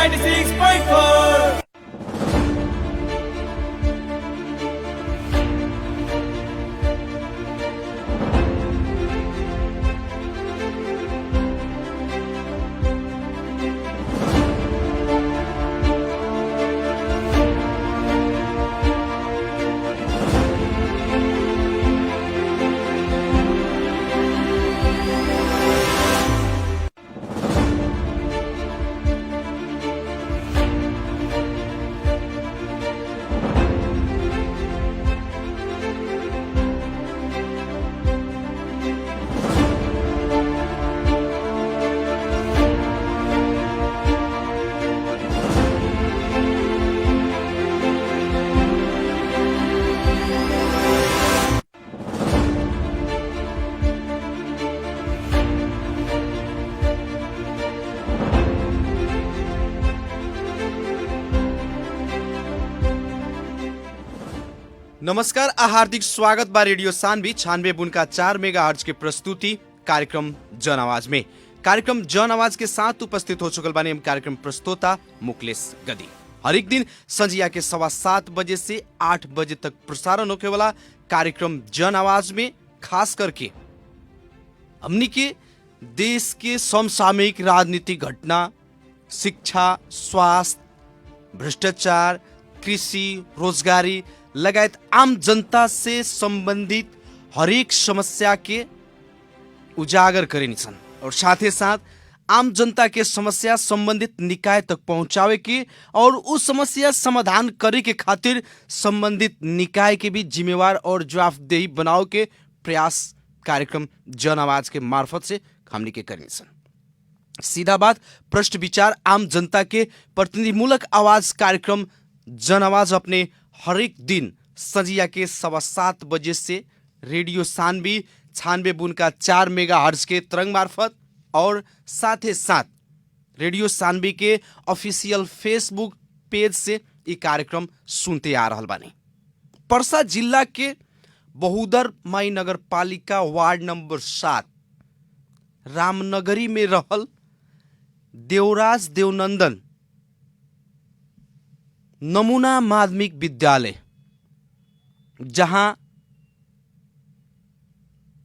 96.4। नमस्कार आ हार्दिक स्वागत बा रेडियो सानवी 96.4 मेगाहर्ट्ज के प्रस्तुति कार्यक्रम जन आवाज में। कार्यक्रम जन आवाज के साथ उपस्थित हो चुकल बानी हम कार्यक्रम प्रस्तोता मुकलेश गदी। हर एक दिन संजिया के 7:15 बजे से 8 बजे तक प्रसारण होने वाला कार्यक्रम जन आवाज में खास करके हमनी के देश के समसामयिक राजनीतिक घटना, शिक्षा, स्वास्थ्य, भ्रष्टाचार, कृषि, रोजगारी लगायत आम जनता से संबंधित हरेक समस्या के उजागर करेनी छन् और साथ ही साथ आम जनता के समस्या संबंधित निकाय तक पहुंचावे के और उस समस्या समाधान करे के खातिर संबंधित निकाय के भी जिम्मेवार और जवाबदेही बनाओ के प्रयास कार्यक्रम जन आवाज के मार्फत से हमनी के करनी छन्। सीधा बात, प्रश्न विचार, आम जनता के प्रतिनिधिमूलक आवाज कार्यक्रम जन आवाज अपने हरेक दिन संजिया के 7:15 बजे से रेडियो सानवी 96.4 मेगाहर्ट्ज के तरंग मार्फत और साथ ही साथ रेडियो सानवी के ऑफिशियल फेसबुक पेज से ये कार्यक्रम सुनते आ रहल बानी। पर्सा जिला के बहुदर माई नगर पालिका वार्ड नंबर 7 रामनगरी में रहल देवराज देवनंदन नमूना माध्यमिक विद्यालय, जहां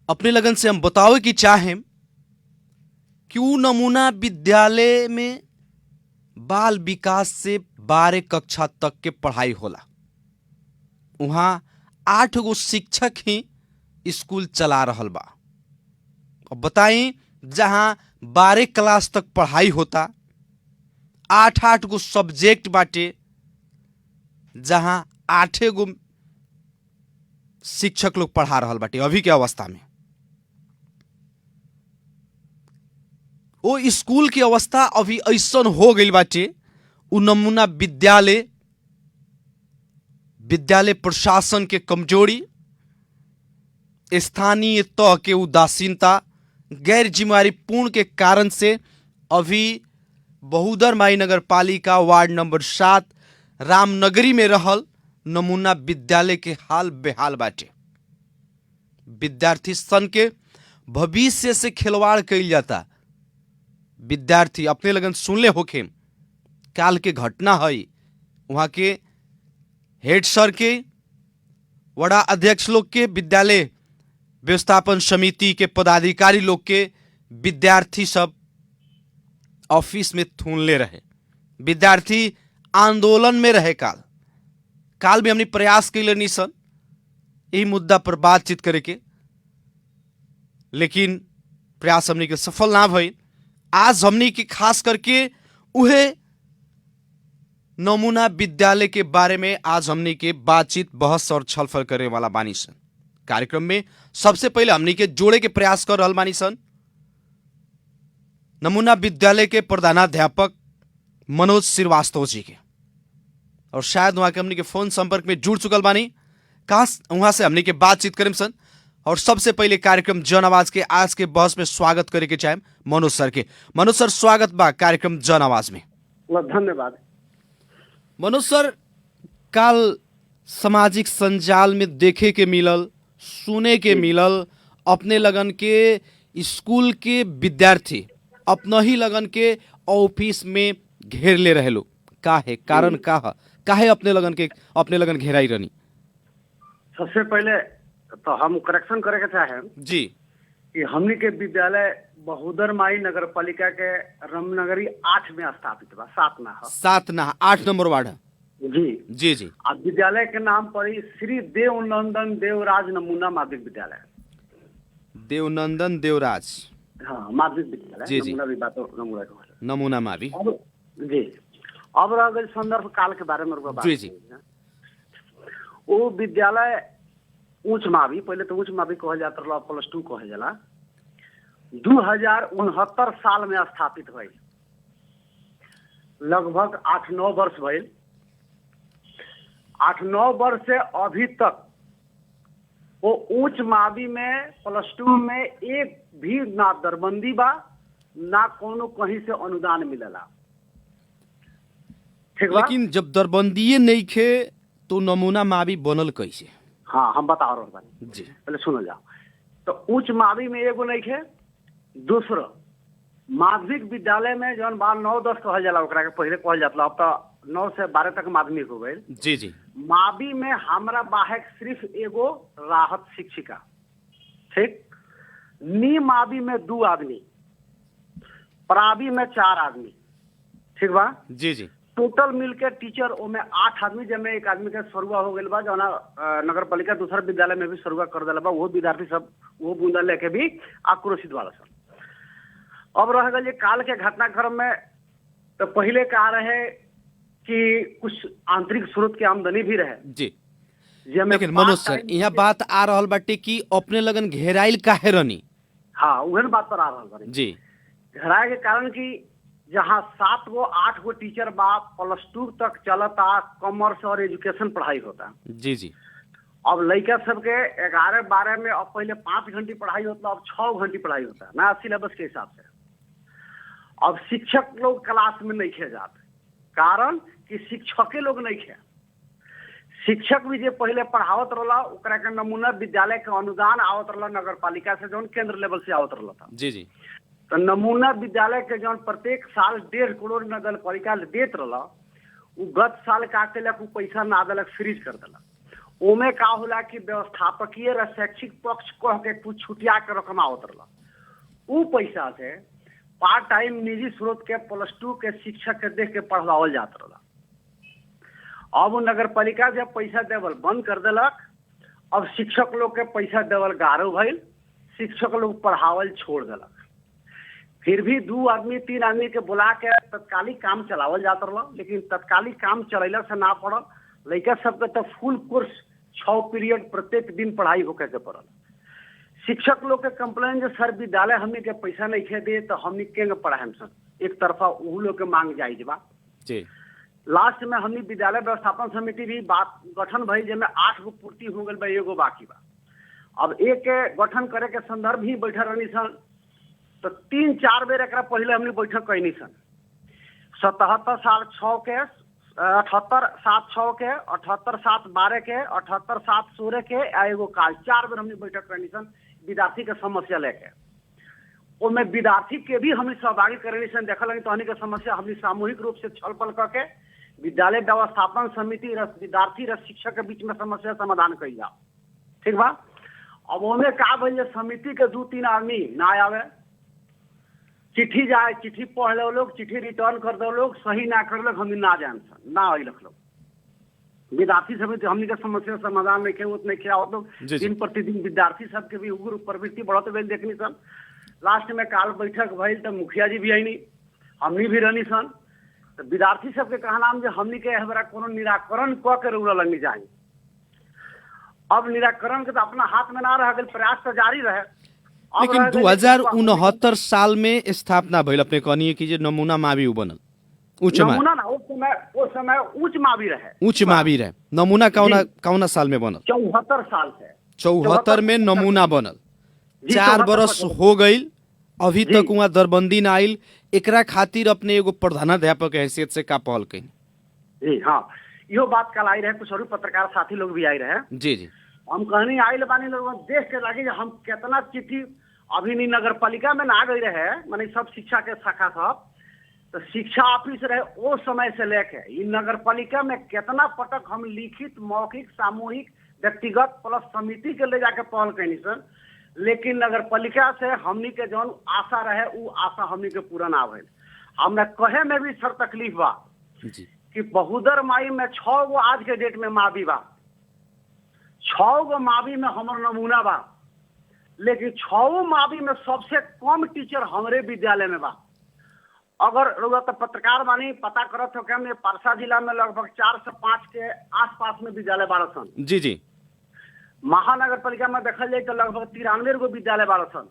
अपने लगन से हम बतावे कि चाहें कि वो नमूना विद्यालय में बाल विकास से 12 कक्षा तक के पढ़ाई होला। वहां 8 गो शिक्षक ही स्कूल चला रहल बा। अब बताएं, जहां 12 क्लास तक पढ़ाई होता, 8 गो सब्जेक्ट बाटे, जहां 8 गो शिक्षक लोग पढ़ा रहल बाटे अभी के अवस्था में। वो स्कूल की अवस्था अभी ऐसन हो गई बाटे, उ नमूना विद्यालय प्रशासन के कमजोरी, स्थानीय तह के उदासीनता, गैर जिम्मेवारी पूर्ण के कारण से अभी बहुदर माई नगर पालिका वार्ड नंबर 7 रामनगरी में रहल नमूना विद्यालय के हाल बेहाल बाटे। विद्यार्थी सन के भविष्य से खिलवाड़ कइल जाता। विद्यार्थी अपने लगन सुनले होखे, काल के घटना है, वहां के हेड सर के, वड़ा अध्यक्ष लोग के, विद्यालय व्यवस्थापन समिति के पदाधिकारी लोग के विद्यार्थी सब ऑफिस में थूनले रहे। विद्यार्थी आंदोलन में रहे। काल भी हमने प्रयास कैले निसन यही मुद्दा पर बातचीत करे के, लेकिन प्रयास हमने के सफल ना भई। आज हमने की खास करके उहे नमूना विद्यालय के बारे में आज हमने के बातचीत, बहस और छलफल करे वाला बानी सन। कार्यक्रम में सबसे पहले हमने के जोड़े के प्रयास कर रहल बानी सन नमूना विद्यालय के प्रधानाध्यापक मनोज श्रीवास्तव जी के, और शायद वहां के हमने के फोन संपर्क में जुड़ चुकल बानी। काश वहां से हमने के बातचीत करें सन। और सबसे पहले कार्यक्रम जन आवाज के आज के बहस में स्वागत करे के चाहे मनोज सर के। मनोज सर, स्वागत बा कार्यक्रम जन आवाज में। धन्यवाद। मनोज सर, काल सामाजिक संजाल में देखे के मिलल, सुने के मिलल, अपने लगन के स्कूल के विद्यार्थी अपना ही लगन के ऑफिस में घेर ले रहे लोग, का है कारण, काहे अपने लगन घेराई रहनी? सबसे पहले तो हम करेक्शन करे के चाहे जी कि हमनी के विद्यालय बहुदर माई नगर पालिका के रामनगरी 8 में स्थापित बा, 7 ना है। 7 ना 8 नंबर वार्ड है। जी जी जी अब विद्यालय के नाम पड़ी श्री देवनंदन देवराज नमूना माध्यमिक विद्यालय। देवनंदन देवराज, हाँ माध्यमिक विद्यालय। जी जी नमूना भी बात नमूना के बारे नमूना मावी। में। जी अब रह गई संदर्भ काल के बारे में बात। जी जी वो विद्यालय उच्च मावी, पहले तो उच्च मावी कहल जाता रहा, +2 कहल जाला। 2069 साल में स्थापित भइल, लगभग 8-9 वर्ष भइल। 8-9 वर्ष से अभी तक वो उच्च मावी में +2 में एक भी ना दरबंदी बा, ना कोनो कहीं से अनुदान मिलेला। ठीक बा? लेकिन जब दरबंदीए नहीं खे तो नमूना मावी बनल कैसे? हाँ हम बता रहे बानी, जी पहले सुन जाओ। तो उच्च मावी में एगो नहीं खे, दूसरा माध्यमिक विद्यालय में जौन बार 9-10 कहल जाला, ओकरा के पहले कहल जाता, अब तो 9 से 12 तक माध्यमिक हो गए। जी जी मावी में हमरा बाहेक सिर्फ एगो राहत शिक्षिका, ठीक। नी मावी में 2 आदमी, प्रावी में 4 आदमी, ठीक बा। जी जी टोटल मिलके टीचर ओमे 8 आदमी, जमे एक आदमी के सरुआ हो गइल बा, जौना नगर पालिका दूसरा विद्यालय में भी सरुआ कर दिला बा। वो विद्यार्थी सब वो बूंदा लेके भी आक्रोशित वाला सब। अब रह गए काल के घटनाक्रम में, तो पहले कहा रहे कि कुछ आंतरिक स्रोत की आमदनी भी रहे जी। जेमे लेकिन मनोज सर यहाँ बात आ रहल बाटे कि अपने लगन घेराइल काहे रहनी? हाँ उहन बात पर आ रहल बानी जी। घेराए के कारण कि जहाँ 7 गो 8 गो टीचर बा, +2 तक चलता, कॉमर्स और एजुकेशन पढ़ाई होता। जी जी अब लड़का सबके 11-12 में अब पहले 5 घंटे पढ़ाई होता, अब 6 घंटे पढ़ाई होता नया सिलेबस के हिसाब से। अब शिक्षक लोग क्लास में नहीं खे जाते, कारण कि शिक्षके लोग नहीं खे। शिक्षक भी जे पहले पढ़ावत रहा, ओकरा के नमूना विद्यालय के अनुदान आवत रहा नगर पालिका से, जौन केंद्र लेवल से आवत रहा था। जी जी तो नमूना विद्यालय के जौन प्रत्येक साल 1.5 करोड़ नगर पालिका देत रहा, वो गत साल का केलक, वो पैसा ना देलक, फ्रीज कर देलक। ओमे का होला कि व्यवस्थापकीय और शैक्षिक पक्ष कह के कुछ छुटिया के रकम आवत रहा, वो पैसा से पार्ट टाइम निजी स्रोत के +2 के शिक्षक के देख के पढ़ावल जात रहा। अब वो नगर पालिका जब पैसा देवल बंद कर देलक, अब शिक्षक लोग के पैसा देवल गारो भइल, शिक्षक लोग पढ़ावल छोड़ देलक। फिर भी 2 आदमी 3 आदमी के बुला के तत्कालिक काम चलावल जाता रहा, लेकिन तत्कालिक काम चलेला से ना पड़ल। लड़का सबके तो फुल कोर्स 6 पीरियड प्रत्येक दिन पढ़ाई होके के पड़ल। शिक्षक लोग के कंप्लेन, जो सर विद्यालय हमनी के पैसा नहीं खे दे तो हमनी के पढ़ाएम सर, एक तरफा उ लोग के मांग जायज बा। जी लास्ट में हमनी विद्यालय व्यवस्थापन समिति भी बात गठन भई, जेमे 8 गो पूर्ति हो गई बा, एगो बाकी बा। अब एक के गठन करे के संदर्भ ही बैठल रहनी सन, तो 3-4 बेर एक पहले हमने बैठक कैनी सन। 77-7-6 के, 78-7-6 के, 78-7-12 के, 78-7-16 के, एगो काल 4 बेर हमने बैठक कैनी सन विद्यार्थी के समस्या लेके। ओमे विद्यार्थी के भी हमने सहभागी करनी सन, देखल तो हमनी के समस्या हमने सामूहिक रूप से छल पल करके विद्यालय व्यवस्थापन समिति विद्यार्थी और शिक्षक के बीच में समस्या समाधान कई जाओ, ठीक बा। अब ओमे का भइल, समिति के 2-3 आदमी ना आवे, चिट्ठी जाए, चिट्ठी पढ़ लो लोग, चिट्ठी रिटर्न कर दो लोग, सही ना कर लोग, हमने ना जान सन ना अइलक लोग। विद्यार्थी समिति हमनी के समस्या समाधान नहीं के उतने क्या होत लोग, दिन प्रतिदिन विद्यार्थी सबके भी उग्र प्रवृत्ति बढ़त गई देखनी सन। लास्ट में काल बैठक भइल तो मुखिया जी भी आईनी, हमनी भी रहनी सन। तो विद्यार्थी सबके कहना जे हमनी के हमारा कोनो निराकरण क के रउरा लगनी जाए। अब निराकरण के तो अपना हाथ में ना रह गए, प्रयास तो जारी रहे। लेकिन 2069 साल में स्थापना भइल, अपने कहनी कि जे नमूना मावी बनल, उच्च नमूना ना उस समय उच्च मावी रहे, उच्च मावी रहे। नमूना कौना साल में बनल? 74 साल से। 74 में नमूना बनल, 4 बरस हो गई, अभी तक वहाँ दरबंदी ना आइल। एकरा खातिर अपने एगो प्रधानाध्यापक के हैसियत से का पहल कहीं? जी हाँ, यो बात कल आई रहे, कुछ और पत्रकार साथी लोग भी आई रहे। जी जी हम कहनी आइल बानी लोग देख के लगे हम कितना चिट्ठी अभी नहीं नगर पालिका में ना गई रहे, माने सब शिक्षा के शाखा सब तो शिक्षा ऑफिस रहे वो समय से लेके ई नगर पालिका में कितना पटक हम लिखित मौखिक सामूहिक व्यक्तिगत प्लस समिति के ले जाके पहल कैनी सन, लेकिन नगर पालिका से हमनी के जौन आशा रहे वो आशा हमनी के पूरा ना भइल। हमरा कहे में भी सर तकलीफ बा जी कि बहुदर माई में 6 गो आज के डेट में मावी बा, 6 गो मावी में हमर नमूना बा, लेकिन 6 मावी में सबसे कम टीचर हमरे विद्यालय में बा। अगर रउआ तो पत्रकार बानी पता करत हो कि परसा जिला में लगभग 4 से 5 के आसपास में विद्यालय बारह सन। जी जी महानगर पालिका में देखल जाए तो लगभग 93 गो विद्यालय बारह सन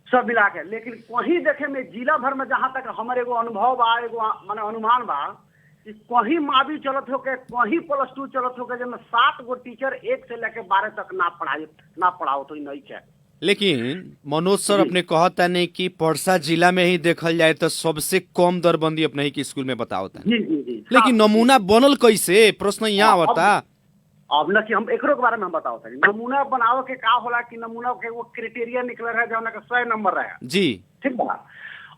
सब मिला के। लेकिन कहीं देखे में जिला भर में जहां तक हमारे एगो अनुभव बा, एगो माने अनुमान बा कि कहीं मावी चलत हो के कहीं +2 चलत हो के जिसमें 7 गो टीचर 1 से लेके 12 तक ना पढ़ाओ तो नहीं है। लेकिन मनोज सर अपने कहता नहीं कि परसा जिला में ही देखल जाए तो सबसे कम दरबंदी अपने ही के स्कूल में बताओता। जी जी जी। लेकिन नमूना बनल कैसे, प्रश्न यहाँ आवता। अब न कि हम एकरो के बारे में हम बताओ सर, नमूना बनावे के का होला कि नमूना के वो क्राइटेरिया निकल रहा है जौन के 100 नंबर रहे जी, ठीक बा।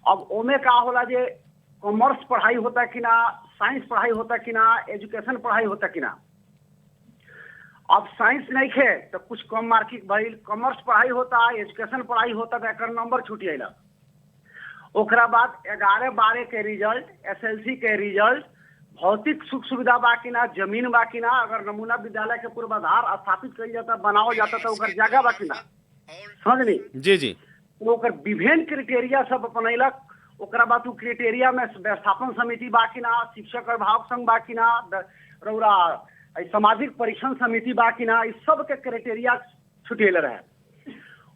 अब ओमे का होला जे कॉमर्स पढ़ाई होता कि ना, साइंस पढ़ाई होता कि ना, एजुकेशन पढ़ाई होता कि ना। अब साइंस नहीं है तो कुछ कम मार्किंग भइल, कॉमर्स पढ़ाई होता, एजुकेशन पढ़ाई होता तो एक नंबर छूट जाइला। ओकरा बाद 11-12 के रिजल्ट, SLC के रिजल्ट, भौतिक सुख सुविधा बा कि ना, जमीन बा कि ना, अगर नमूना विद्यालय के पूर्वाधार स्थापित कइल जाता बनावल जाता तो ओकर जगह बा कि ना, समझनी जी जी। तो ओकर विभिन्न क्राइटेरिया सब अपनैलक। ओकरा बाद उ क्राइटेरिया में व्यवस्थापन समिति बा कि ना, शिक्षक अभिभावक संघ बा कि ना, रउरा सामाजिक परीक्षण समिति बा कि ना, इस सब के क्राइटेरिया छुटेल रहे।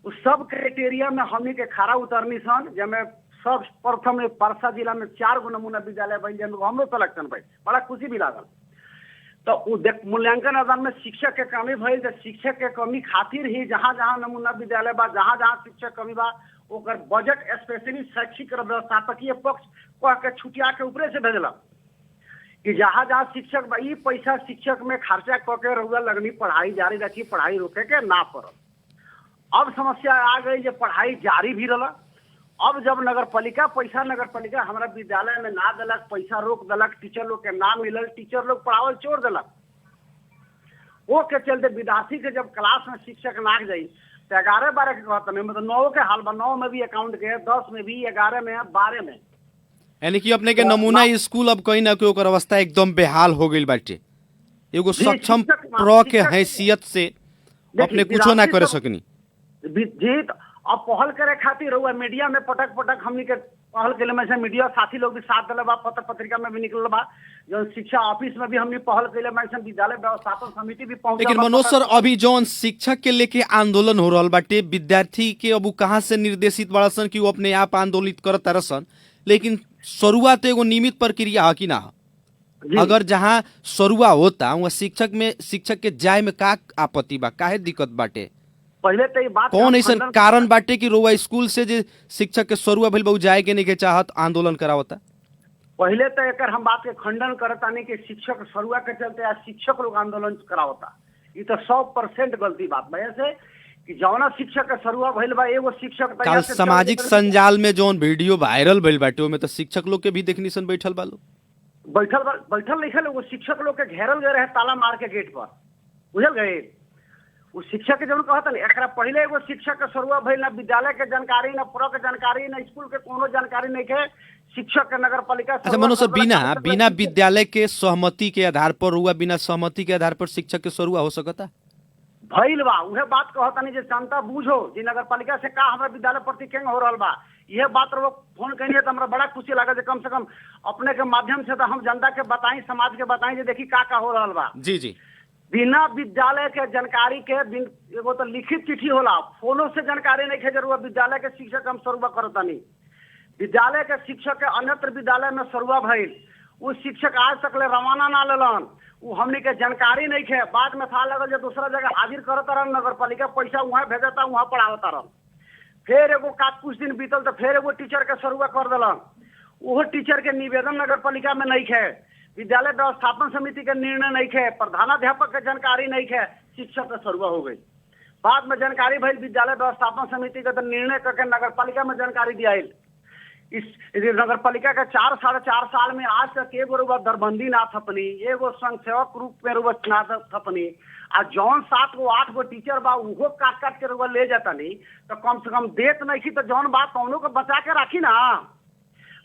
उस सब क्राइटेरिया में हमनी के खरा उतरनी सन, जमे सब प्रथम में परसा जिला में 4 गो नमूना विद्यालय बन जन हमरो सिलेक्शन भइल, बड़ा खुशी भी लागल। तो उ मूल्यांकन आधार में शिक्षक के कमी भइल, तो शिक्षक के कमी खातिर ही जहाँ जहाँ नमूना विद्यालय बा, जहाँ जहाँ शिक्षक कमी बा, ओकर बजट स्पेशली शैक्षिक व्यवस्थापकीय पक्ष कह के छुटिया के ऊपरे से भेजलक कि जहाँ जहाँ शिक्षक बा ई पैसा शिक्षक में खर्चा क के रउआ लगनी पढ़ाई जारी रखी, पढ़ाई रोके के ना पड़ल। अब समस्या आ गई जे पढ़ाई जारी भी रहा। अब जब नगर पालिका हमारा विद्यालय में ना दिलक, पैसा रोक दिलक, टीचर लोग के ना मिलल, टीचर लोग पढ़ावल छोड़ दिलक। वो के चलते विद्यार्थी के जब क्लास में शिक्षक नाक जाई तो 11-12 के कहता नहीं, मतलब 9 के हाल बा, 9 में भी अकाउंट के, 10 में भी, 11 में, 12 में। यानी कि अपने के नमूना स्कूल अब कहीं ना कहीं ओकर अवस्था एकदम बेहाल हो गई बाटे। एगो सक्षम प्र के हैसियत से अपने कुछो ना करे सकनी जी। अब पहल करे खातिर रहुआ मीडिया में पटक हमनी के पहल के लिए में मीडिया साथी लोग भी साथ दिले बा, पत्र पत्रिका में भी निकल बा, जो शिक्षा ऑफिस में भी हमने पहल के लिए विद्यालय व्यवस्थापन समिति भी पहुंच। लेकिन मनोज सर अभी जौन शिक्षक के लेके आंदोलन हो रहा बाटे, विद्यार्थी के अब कहाँ से निर्देशित बड़ा सन कि वो अपने आप आंदोलित करत रसन, लेकिन शुरुआत एगो नियमित प्रक्रिया है कि ना? अगर जहाँ शुरुआ होता वहाँ शिक्षक के जाय में का आपत्ति बा, काहे दिक्कत बाटे? पहले तो ये बात कौन ऐसा कारण बाटे कि रोवा स्कूल से जे शिक्षक के शुरुआ भइल बा जाए के नहीं के चाहत आंदोलन करावता? पहले तो एक हम बात के खंडन करता नहीं कि शिक्षक शुरुआ के चलते आज शिक्षक लोग आंदोलन करावता। ये तो 100% गलती बात बा। ऐसे कि जौना शिक्षक के शुरुआ भइल बा एगो शिक्षक कल सामाजिक संजाल में जौन वीडियो वायरल भइल बाटे ओमे तो शिक्षक लोग के भी देखनी सन बैठल बा लोग, बैठल लिखल वो शिक्षक लोग के घेरल गए रहे ताला मार के गेट पर, बुझल गए। वो शिक्षक के जब कहता नहीं एकरा पहले एगो शिक्षक के शुरुआ भइल ना विद्यालय के जानकारी ना प्रो के जानकारी ना स्कूल के कोनो जानकारी नहीं के शिक्षक के नगर पालिका। अच्छा मनोज सर, बिना विद्यालय के सहमति के आधार पर हुआ, बिना सहमति के आधार पर शिक्षक के शुरुआ हो सकता भइल बा? उहे बात कहता नहीं जे जनता बूझो जी नगर पालिका से का हमारा विद्यालय प्रति केंग हो रहा बा। यह बात वो फोन करिए तो हमरा बड़ा खुशी लगा कम से कम अपने के माध्यम से तो हम जनता के बताई, समाज के बताई जे देखी का हो रहा बा। जी जी। बिना विद्यालय के जानकारी के एगो तो लिखित चिट्ठी होला, फोनो से जानकारी नहीं है जरूर। विद्यालय के शिक्षक हम शुरुआ करता नहीं, विद्यालय के शिक्षक के अन्यत्र विद्यालय में शुरुआ भइल, वो शिक्षक आज तक ले रवाना ना लेलन, वो हमनी के जानकारी नहीं है। बाद में था लगल जो दूसरा जगह हाजिर करता रहन नगर पालिका, पैसा वहाँ भेजता वहाँ पढ़ावता रहन। फिर एगो कुछ दिन बीतल तो फिर एगो टीचर के शुरुआ कर दिलन, वो टीचर के निवेदन नगर पालिका में नहीं है, विद्यालय व्यवस्थापन समिति के निर्णय नहीं है, प्रधानाध्यापक के जानकारी नहीं है, शिक्षक का शुरुआ हो गई। बाद में जानकारी भइल विद्यालय व्यवस्थापन समिति के तो निर्णय करके नगर पालिका में जानकारी दिया इस नगर पालिका के 4-4.5 साल में आज तक एगो रुआ दरबंदी ना थपनी, एगो स्वयं सेवक रूप में रुआ ना थपनी, आ जौन 7 गो 8 गो टीचर बा उहो काट काट के रुआ ले जाता नहीं, तो कम से कम देत नहीं तो जौन बात कौनों को बचा के राखी ना।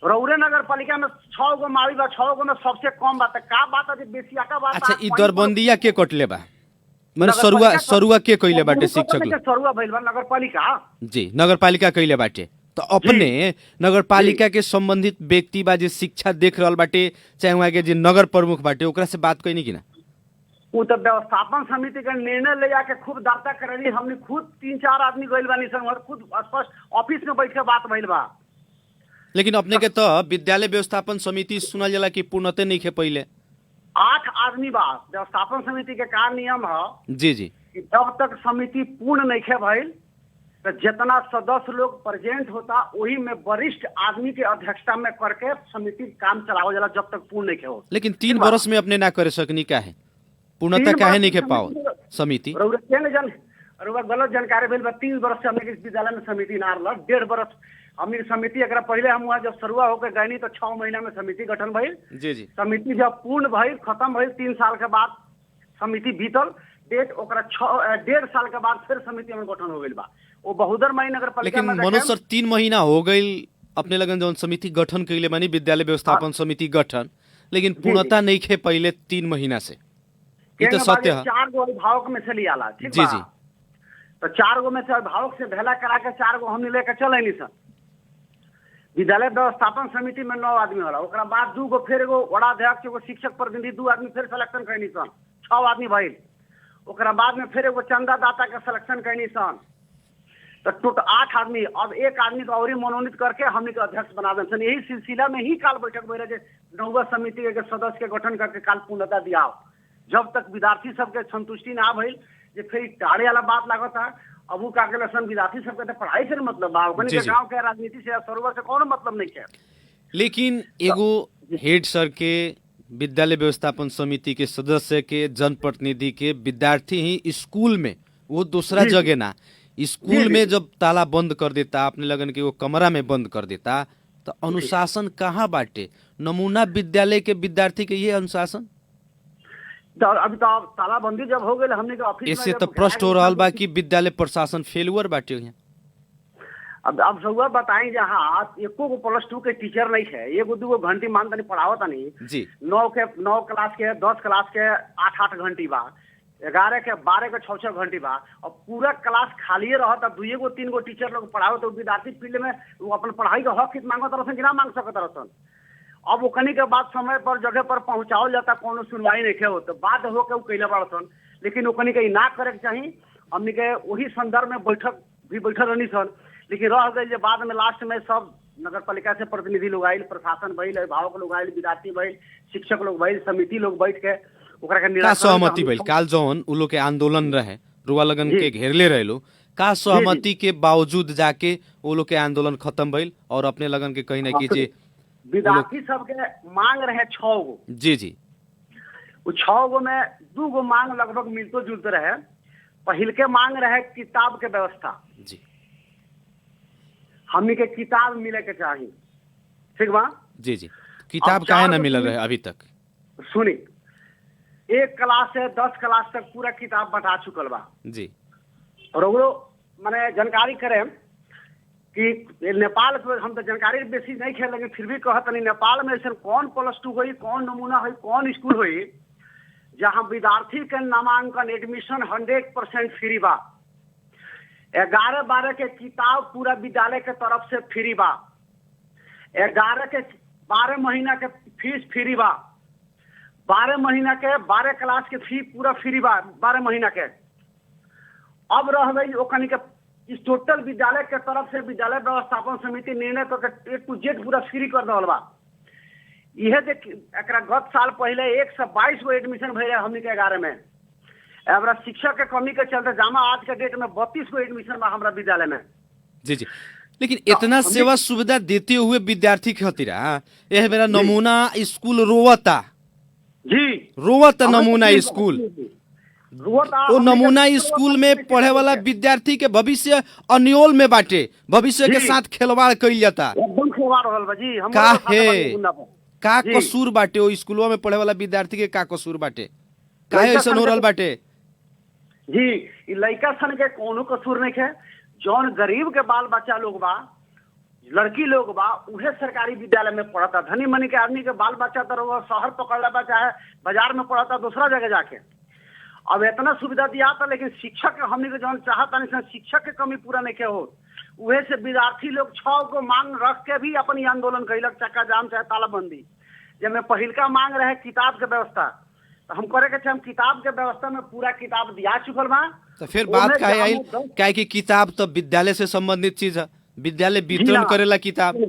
रौरे नगर पालिका में 6 गो मावी बा, 6 गो में सबसे कम बात है का बात है बेसिया का बात। अच्छा, ई दरबंदिया के कटले बा, माने सरुआ के कइले बाटे शिक्षक लोग? सरुआ भइल बा नगर पालिका। जी, नगर पालिका कइले बाटे। तो अपने नगर पालिका के संबंधित व्यक्ति बा जे शिक्षा देख रहल बाटे, चाहे वहाँ के जे नगर प्रमुख बाटे, ओकरा से बात कइनी कि ना? वो तो व्यवस्थापन समिति का निर्णय ले जाके खूब दाता करेली, हमने खुद 3-4 आदमी गइल बानी सन, खुद स्पष्ट ऑफिस में बैठ के बात भइल बा। लेकिन अपने के तो विद्यालय व्यवस्थापन समिति सुनल जाला कि पूर्णते नहीं खे पहिले 8 आदमी बा। व्यवस्थापन समिति के का नियम है जी जी कि जब तक समिति पूर्ण नहीं खे भइल तो जितना सदस्य लोग प्रेजेंट होता वही में वरिष्ठ आदमी के अध्यक्षता में करके समिति काम चलावल जाला जब तक पूर्ण नहीं खे हो। लेकिन 3 वर्ष में अपने ना करे सकनी का है, पूर्णता काहे नहीं खे पाओ समिति? गलत जानकारी भेल बा। 3 वर्ष से हमने विद्यालय में समिति ना रहल, 1.5 वर्ष हमने समिति एकरा पहले हम वहाँ जब शुरुआ होकर गए तो 6 महीना में समिति गठन भइल। जी जी, समिति जब पूर्ण भइल खत्म भइल 3 साल के बाद समिति बीतल डेट, ओकरा 1.5 साल के बाद फिर समिति में गठन हो गइल बा। वो बहुदर मई नगर पालिका में। लेकिन मनोज सर 3 महीना हो गइल अपने लगन जौन समिति गठन कइले बानी, विद्यालय व्यवस्थापन समिति गठन, लेकिन पूर्णता नहीं खे पहले 3 महीना से, ये तो सत्य है। 4 गो अभिभावक में से लियाला, ठीक जी बा? जी, तो 4 गो में से अभिभावक से भेला करा के 4 गो हमने लेकर चल सर। विद्यालय व्यवस्थापन समिति में 9 आदमी होला, ओकरा बाद 2 गो फिर एगो वड़ाध्यक्ष, एगो शिक्षक प्रतिनिधि, 2 आदमी फिर सिलेक्शन करनी सन, 6 आदमी भइल। ओकरा बाद में फिर एगो चंदादाता के सिलेक्शन करनी सन, तो टोटल 8 आदमी। अब 1 आदमी को और मनोनीत करके हमने के अध्यक्ष बना दें सन। यही सिलसिला में ही काल बैठक भइल जे 9 समिति के सदस्य के गठन करके काल पूर्णता दिया। जब तक विद्यार्थी सबके संतुष्टि ना भइल जे फिर टाड़े वाला बात लागत है। अब वो का के लसन विद्यार्थी सबके तो पढ़ाई से मतलब बा, अपने के गांव के राजनीति से सरोवर से कोनो मतलब नहीं है। लेकिन एगो हेड सर के, विद्यालय व्यवस्थापन समिति के सदस्य के, जनप्रतिनिधि के, विद्यार्थी ही स्कूल में, वो दूसरा जगह ना, स्कूल में जब ताला बंद कर देता, अपने लगन के वो कमरा में बंद कर देता, तो अनुशासन कहाँ बाटे? नमूना विद्यालय के विद्यार्थी के ये अनुशासन? अभी तो तालाबंदी जब हो गई हमने के ऑफिस इससे तो प्रश्न हो रहा बा कि विद्यालय प्रशासन फेलुअर बाटे यहाँ। अब सब बताई जहाँ एको गो +2 के टीचर नहीं है, 1-2 घंटी मान तनी पढ़ावत नहीं जी, 9 क्लास के 10 क्लास के 8-8 घंटी बा, 11 के 12 के 6-6 घंटी बा, और पूरा क्लास खाली रहता। 2-3 गो टीचर लोग पढ़ावत, तो विद्यार्थी फील्ड में वो अपन पढ़ाई का हक मांगत रहसन कि ना मांग सकत रहसन। अब ओकनी के बाद समय पर जगह पर पहुंचाओ जाता, कोनो सुनवाई नहीं हो तो बात हो के कैले बड़सन। लेकिन ओकनी के ना करे के चाहिए। हमनी के वही संदर्भ में बैठल रहनी सन, लेकिन रह गई बाद में लास्ट में सब नगर पालिका से प्रतिनिधि लोग आयल, प्रशासन भइल, अभिभावक लोग आयल, विद्यार्थी भइल, शिक्षक लोग भइल, समिति लोग बैठ के ओकरा के का सहमति भइल। काल जौन उ लोग के आंदोलन रहे, रुआ लगन के घेरले रहेलो, का सहमति के बावजूद जाके वो लोग के आंदोलन खत्म भइल और अपने लगन के कहीं ना कहीं विद्यार्थी सबके मांग रहे 6 गो। जी जी, वो 6 गो में 2 गो मांग लगभग मिलते जुलते रहे। पहिल के मांग रहे किताब के व्यवस्था जी, हमनी के किताब मिले के चाहिए, ठीक बा? जी जी, किताब काहे ना मिल रहे अभी तक? सुनी, 1 क्लास से 10 क्लास तक पूरा किताब बता चुकल बा जी। और वो माने जानकारी करें कि नेपाल हम तो जानकारी बेसी नहीं खेल, लेकिन फिर भी कहत नहीं नेपाल में ऐसा कौन +2 हुई, कौन नमूना हुई, कौन स्कूल हुई जहां विद्यार्थी के नामांकन एडमिशन 100% फ्री बा, 11-12 के किताब पूरा विद्यालय के तरफ से फ्री बा, 11 के 12 महीना के फीस फ्री बा, 12 महीना के 12 क्लास के फी पूरा फ्री बा 12 महीना के। अब रह गई ओखनी के इस टोटल विद्यालय के तरफ से विद्यालय व्यवस्थापन समिति निर्णय तो A to Z पूरा फ्री कर दल बा। यह गत साल पहले 122 गो एडमिशन भैया हमनी के 11 में, अब शिक्षक के कमी के चलते जामा आज के डेट में 32 गो एडमिशन बा हमारा विद्यालय में। जी जी, लेकिन इतना सेवा सुविधा देते हुए विद्यार्थी खातिर यह मेरा नमूना स्कूल रोवता जी, रोवता नमूना स्कूल, वो नमूना स्कूल में पढ़े वाला विद्यार्थी के भविष्य अन्योल में बाटे, भविष्य के साथ खिलवाड़ कइल जाता। एकदम मुआ रहल बा जी। हम का कसूर बाटे ओ स्कूलवा में पढ़े वाला विद्यार्थी के का कसूर बाटे, काहे ऐसा हो रहल बाटे? जी इ लड़का सन के कोनो कसूर नहीं है। जौन गरीब के बाल बच्चा लोग बा, लड़की लोग बा, उहे सरकारी विद्यालय में पढ़ता। धनी मनी के आदमी के बाल बच्चा तो वो शहर पकड़ बा चाहे बाजार में पढ़ता दूसरा जगह जाके। अब इतना सुविधा दिया था, लेकिन शिक्षक हमने के जौन चाहता नहीं, शिक्षक के कमी पूरा नहीं हो। उहे से विद्यार्थी लोग 6 को मांग रख के भी अपन आंदोलन कैलक, चक्का जाम चाहे तालाबंदी। जब पहिलका मांग रहे किताब के व्यवस्था, तो हम करे के हम किताब के व्यवस्था में पूरा किताब दिया चुकल बा। तो फिर बात काहे आई, काहे कि किताब तो विद्यालय से संबंधित चीज है, विद्यालय वितरण करेला किताब।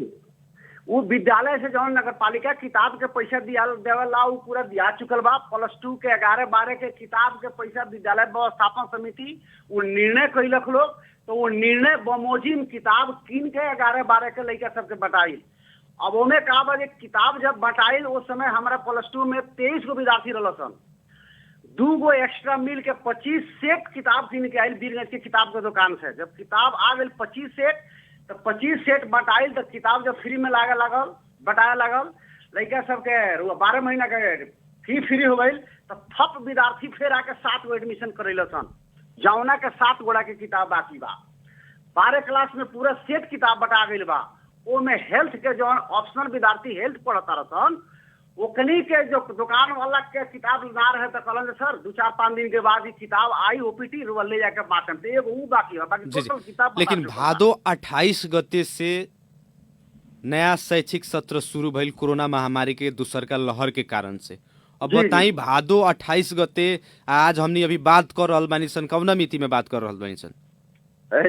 वो विद्यालय से जौन नगर पालिका किताब के पैसा दिया देवला वो पूरा दिया चुकल बा। +2 के 11-12 के किताब के पैसा विद्यालय व्यवस्थापन समिति वो निर्णय कैलक लोग, तो वो निर्णय बमोजिम किताब कीन के 11-12 के लड़का सबके बटाइल। अब ओमे कहा बा किताब जब बटाइल उस समय हमारा +2 में 23 गो विद्यार्थी रहल सन। 2 गो एक्स्ट्रा मिल के 25 सेट किताब कीन के आयल बीरगंज के किताब के दुकान से। जब किताब आ गई 25 सेट, तो 25 सेट बटाइल, तो किताब जब फ्री में लागे लागल, बटाया लागल, लड़का सबके 12 महीना के फी फ्री हो गई, तो थप विद्यार्थी फिर आके 7 गो एडमिशन करेल सन, जौना के 7 गोड़ा के किताब बाकी बा। 12 क्लास में पूरा सेट किताब बटा गई बा। वो में हेल्थ के जो ऑप्शनल विद्यार्थी हेल्थ पढ़ता रहसन, ओकनी के जो दुकान वाला के किताब ना रहे तो कहलन सर 2-4-5 दिन के बाद ही किताब आई ओपीटी रुआ ले जाके बाटम। तो एगो ऊ बाकी है, बाकी टोटल किताब। लेकिन भादो 28 गते से नया शैक्षिक सत्र शुरू भइल कोरोना महामारी के दूसरका लहर के कारण से। अब बताई भादो 28 गते आज हमनी अभी बात कर रहल बानी सन, कौना मिति में बात कर रहल बानी सन?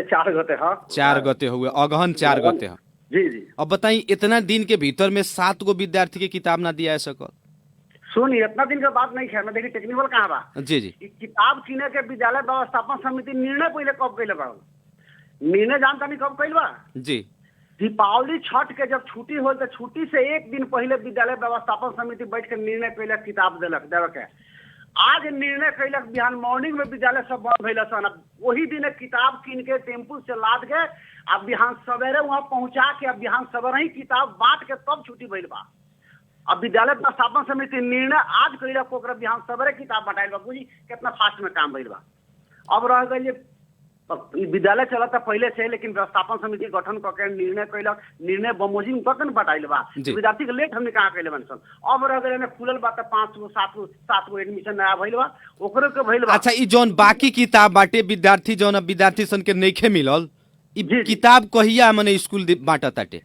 4 गते। हाँ 4 गते हुए, अगहन 4 गते है। जी जी। अब बताई इतना दिन के भीतर में 7 गो विद्यार्थी के किताब ना दिया सकल? सुनी इतना दिन के बाद नहीं है, मैं देखिए टेक्निकल कहाँ बा। जी जी। किताब किने के विद्यालय व्यवस्थापन समिति निर्णय पहले कब कैले बा? निर्णय जानता नहीं कब कैल बा जी? दीपावली छठ के जब छुट्टी हो, तो छुट्टी से 1 दिन पहले विद्यालय व्यवस्थापन समिति बैठ के निर्णय कैले किताब दिलक देवे के। आज निर्णय कैलक बिहान मॉर्निंग में विद्यालय सब बंद भइल सन। वही दिन किताब कीन के टेम्पू से लाद के अब बिहान सवेरे वहां पहुंचा के अब बिहान सवेरे ही किताब बांट के तब छुट्टी भइल बा। अब विद्यालय व्यवस्थापन समिति निर्णय आज कैलक, ओकरा बिहान सवेरे किताब बटाइल बा। बुझी कितना फास्ट में काम भइल बा। अब रह गई विद्यालय चलता पहले से, लेकिन व्यवस्थापन समिति गठन करके निर्णय कैलक, निर्णय बमोजिम ककन बटाइल बा। विद्यार्थी के लेट हमने कहा कैले बन सन। अब रह गए खुलल बा, 5 गो 7 गो एडमिशन नया भइल बा, ओकरो के भइल बा। अच्छा, ई जौन बाकी किताब बाटे विद्यार्थी जौन विद्यार्थी सन के नइखे मिलल, ई किताब कहिया मने स्कूल बांटा ताटे?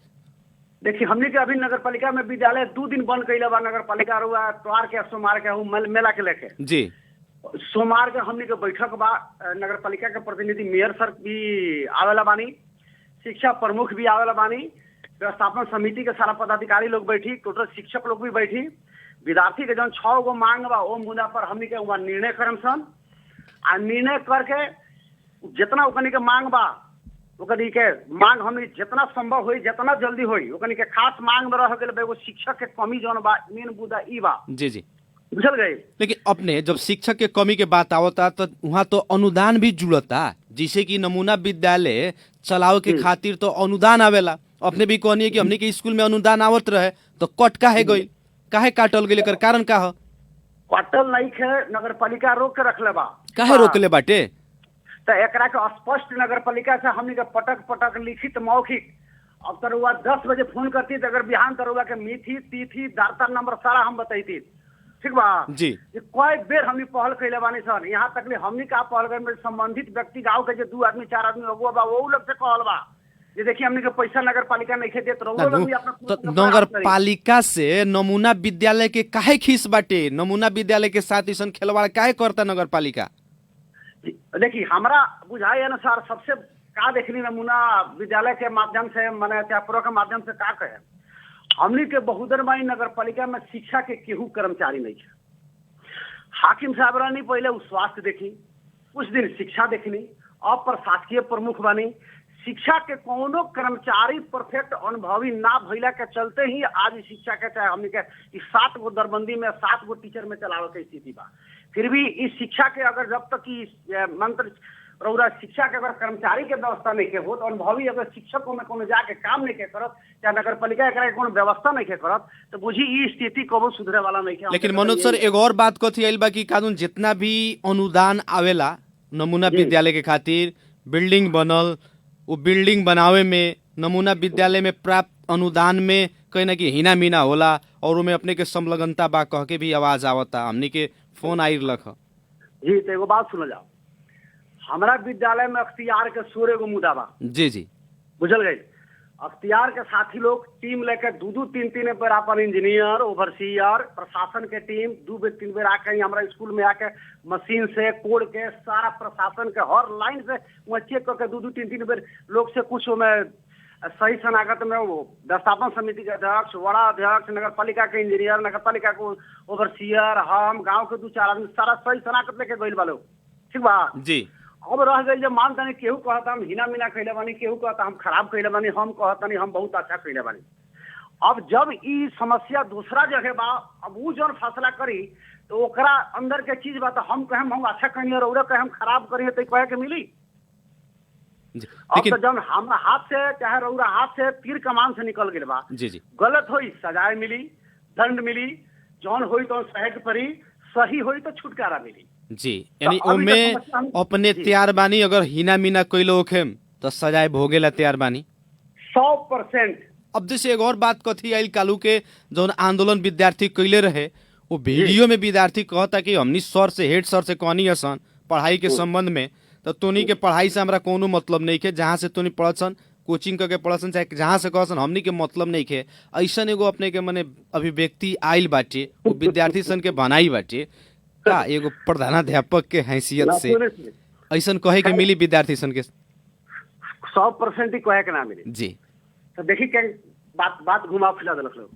देखिए हमने के अभी नगर पालिका में विद्यालय 2 दिन बंद कैले बा। नगर पालिका रुआ त्योहार के सोमवार के मेला के लेके जी सोमवार के हमने के बैठक बा। नगर पालिका के प्रतिनिधि मेयर सर भी आवेला बानी, शिक्षा प्रमुख भी आवेला बानी, व्यवस्थापन समिति के सारा पदाधिकारी लोग बैठी, टोटल शिक्षक लोग भी बैठी। विद्यार्थी के जौन 6 गो मांग बा ओ मुद्दा पर हमने के वहाँ निर्णय करम सन। आ निर्णय करके जितना ओकनी के मांग बा, ओकनी के मांग हमने जितना संभव हुई, जितना जल्दी हुई, ओकनी के खास मांग में रह गए एगो शिक्षक के कमी जौन बा, मेन मुद्दा ई बा। जी जी बुझल गए। लेकिन अपने जब शिक्षक के कमी के बात आवता तो वहाँ तो अनुदान भी जुड़ता, जिसे कि नमूना विद्यालय चलाओ के खातिर तो अनुदान आवेला। अपने भी कहनी कि हमने के स्कूल में अनुदान आवत रहे तो कट काहे गई, काहे काटल गई, कारण का हो? काटल नहीं है, नगर पालिका रोक के रखले बा। काहे रोकले बाटे? तो एकरा के स्पष्ट नगर पालिका से हमने के पटक लिखित मौखिक। अब तरुआ 10 बजे फोन करती तो अगर बिहान तरुआ के मिथी तिथि दार्ता नंबर सारा हम बताई, ठीक बा जी। कई बेर हमनी पहल कैले बानी सर। यहाँ तक हमनी का पहल कर संबंधित व्यक्ति गाँव के जो 2 आदमी 4 आदमी अगुआ बा वो लोग से कहल बा ये देखिए हमनी के पैसा नगर पालिका नहीं देत रहो। नगर पालिका से नमूना विद्यालय के काहे खीस बाटे? नमूना विद्यालय के साथ ऐसा खिलवाड़ काहे करता नगर पालिका? देखिए हमारा बुझाई अनुसार सबसे का देखनी नमूना विद्यालय के माध्यम से माने त्यापुरा के माध्यम से का कहे, हमनी के बहुदरबाई नगर पालिका में शिक्षा के केहू कर्मचारी नहीं है। हाकिम साहब रानी पहले स्वास्थ्य देखी, कुछ दिन शिक्षा देखनी, अब प्रशासकीय प्रमुख बनी। शिक्षा के कोनो कर्मचारी परफेक्ट अनुभवी ना भइला के चलते ही आज शिक्षा के चाहे हमनी के 7 गो दरबंदी में 7 गो टीचर में चलावे के स्थिति बा। फिर भी इस शिक्षा के अगर जब तक मंत्र रउरा शिक्षा के अगर कर्मचारी के व्यवस्था नहीं के होत, अनुभवी अगर शिक्षक में कोनो जाके काम नहीं के करत, चाहे नगर पालिका एकरा के कोनो व्यवस्था नहीं के करत, तो बुझी ई स्थिति कबो सुधरे वाला नहीं के। लेकिन मनोज सर एगो और बात कथी आइल बा कि कानून जितना भी अनुदान आवेला नमूना विद्यालय के खातिर बिल्डिंग बनल, वो बिल्डिंग बनावे में नमूना विद्यालय में प्राप्त अनुदान में कहीं ना कहीं हिना मीना होला और उमें अपने के संलग्नता बा कह के भी आवाज आवता, हमनी के फोन आई रख जी। तो एगो बात सुन जाओ, हमारा विद्यालय में अख्तियार के 16 गो मुद्दा बा। जी जी बुझल गई। अख्तियार के साथी लोग टीम लेकर 2-2-3-3 बेर अपन इंजीनियर, ओवरसीयर, प्रशासन के टीम 2-3 बेर आके हमारा स्कूल में आके मशीन से कोड के सारा प्रशासन के हर लाइन से वहाँ चेक करके 2-2-3-3 बेर लोग से कुछ में सही शनाख्त में वो व्यवस्थापन समिति के अध्यक्ष, वार्ड अध्यक्ष, नगर पालिका के इंजीनियर, नगर पालिका को ओवरसीयर, हम गाँव के 2-4 आदमी सारा सही शनाख्त लेके गई वालों। ठीक बा जी। अब रह गई जब मान तानी केहू कहता हम हिना मीना कैले बानी, केहू कहता हम खराब कैले बानी, हम कहता नहीं हम बहुत अच्छा कैले बानी। अब जब ई समस्या दूसरा जगह बा, अब वो जौन फैसला करी तो ओकरा अंदर के चीज बा, तो हम कहें हम अच्छा करिए और कहे हम खराब करिए तो कहे के मिली। अब तो जब हम हाथ से चाहे रउरा हाथ से तीर कमान से निकल गए बा, जी जी गलत होई सजाए मिली, दंड मिली, जौन होई तो सहे के पड़ी, सही होई तो छुटकारा मिली। जी। यानी ओमे अपने तैयार बानी, अगर हिना मीना कैलो होखेम तो सजाए भोगेला तैयार बानी 100%। अब जैसे एक और बात कथी आइल कालू के जौन आंदोलन विद्यार्थी कैले रहे, वो वीडियो में विद्यार्थी कहता कि हमनी सर से हेड सर से कहनी हसन पढ़ाई के संबंध में, तो तोनी के पढ़ाई से हमरा कोनो मतलब नहीं के, जहाँ से तोनी पढ़सन कोचिंग करके पढ़सन चाहे जहाँ से कहसन हमनी के मतलब नहीं के। ऐसन एगो अपने के मने अभिव्यक्ति आइल बाटे, वो विद्यार्थी सन के बनाई बाटे का एगो प्रधानाध्यापक के हैसियत से ऐसन कहे के मिली विद्यार्थी सन के 100% ही कहे के ना मिली जी। तो देखी के बात घुमा फिरा दिलक लोग।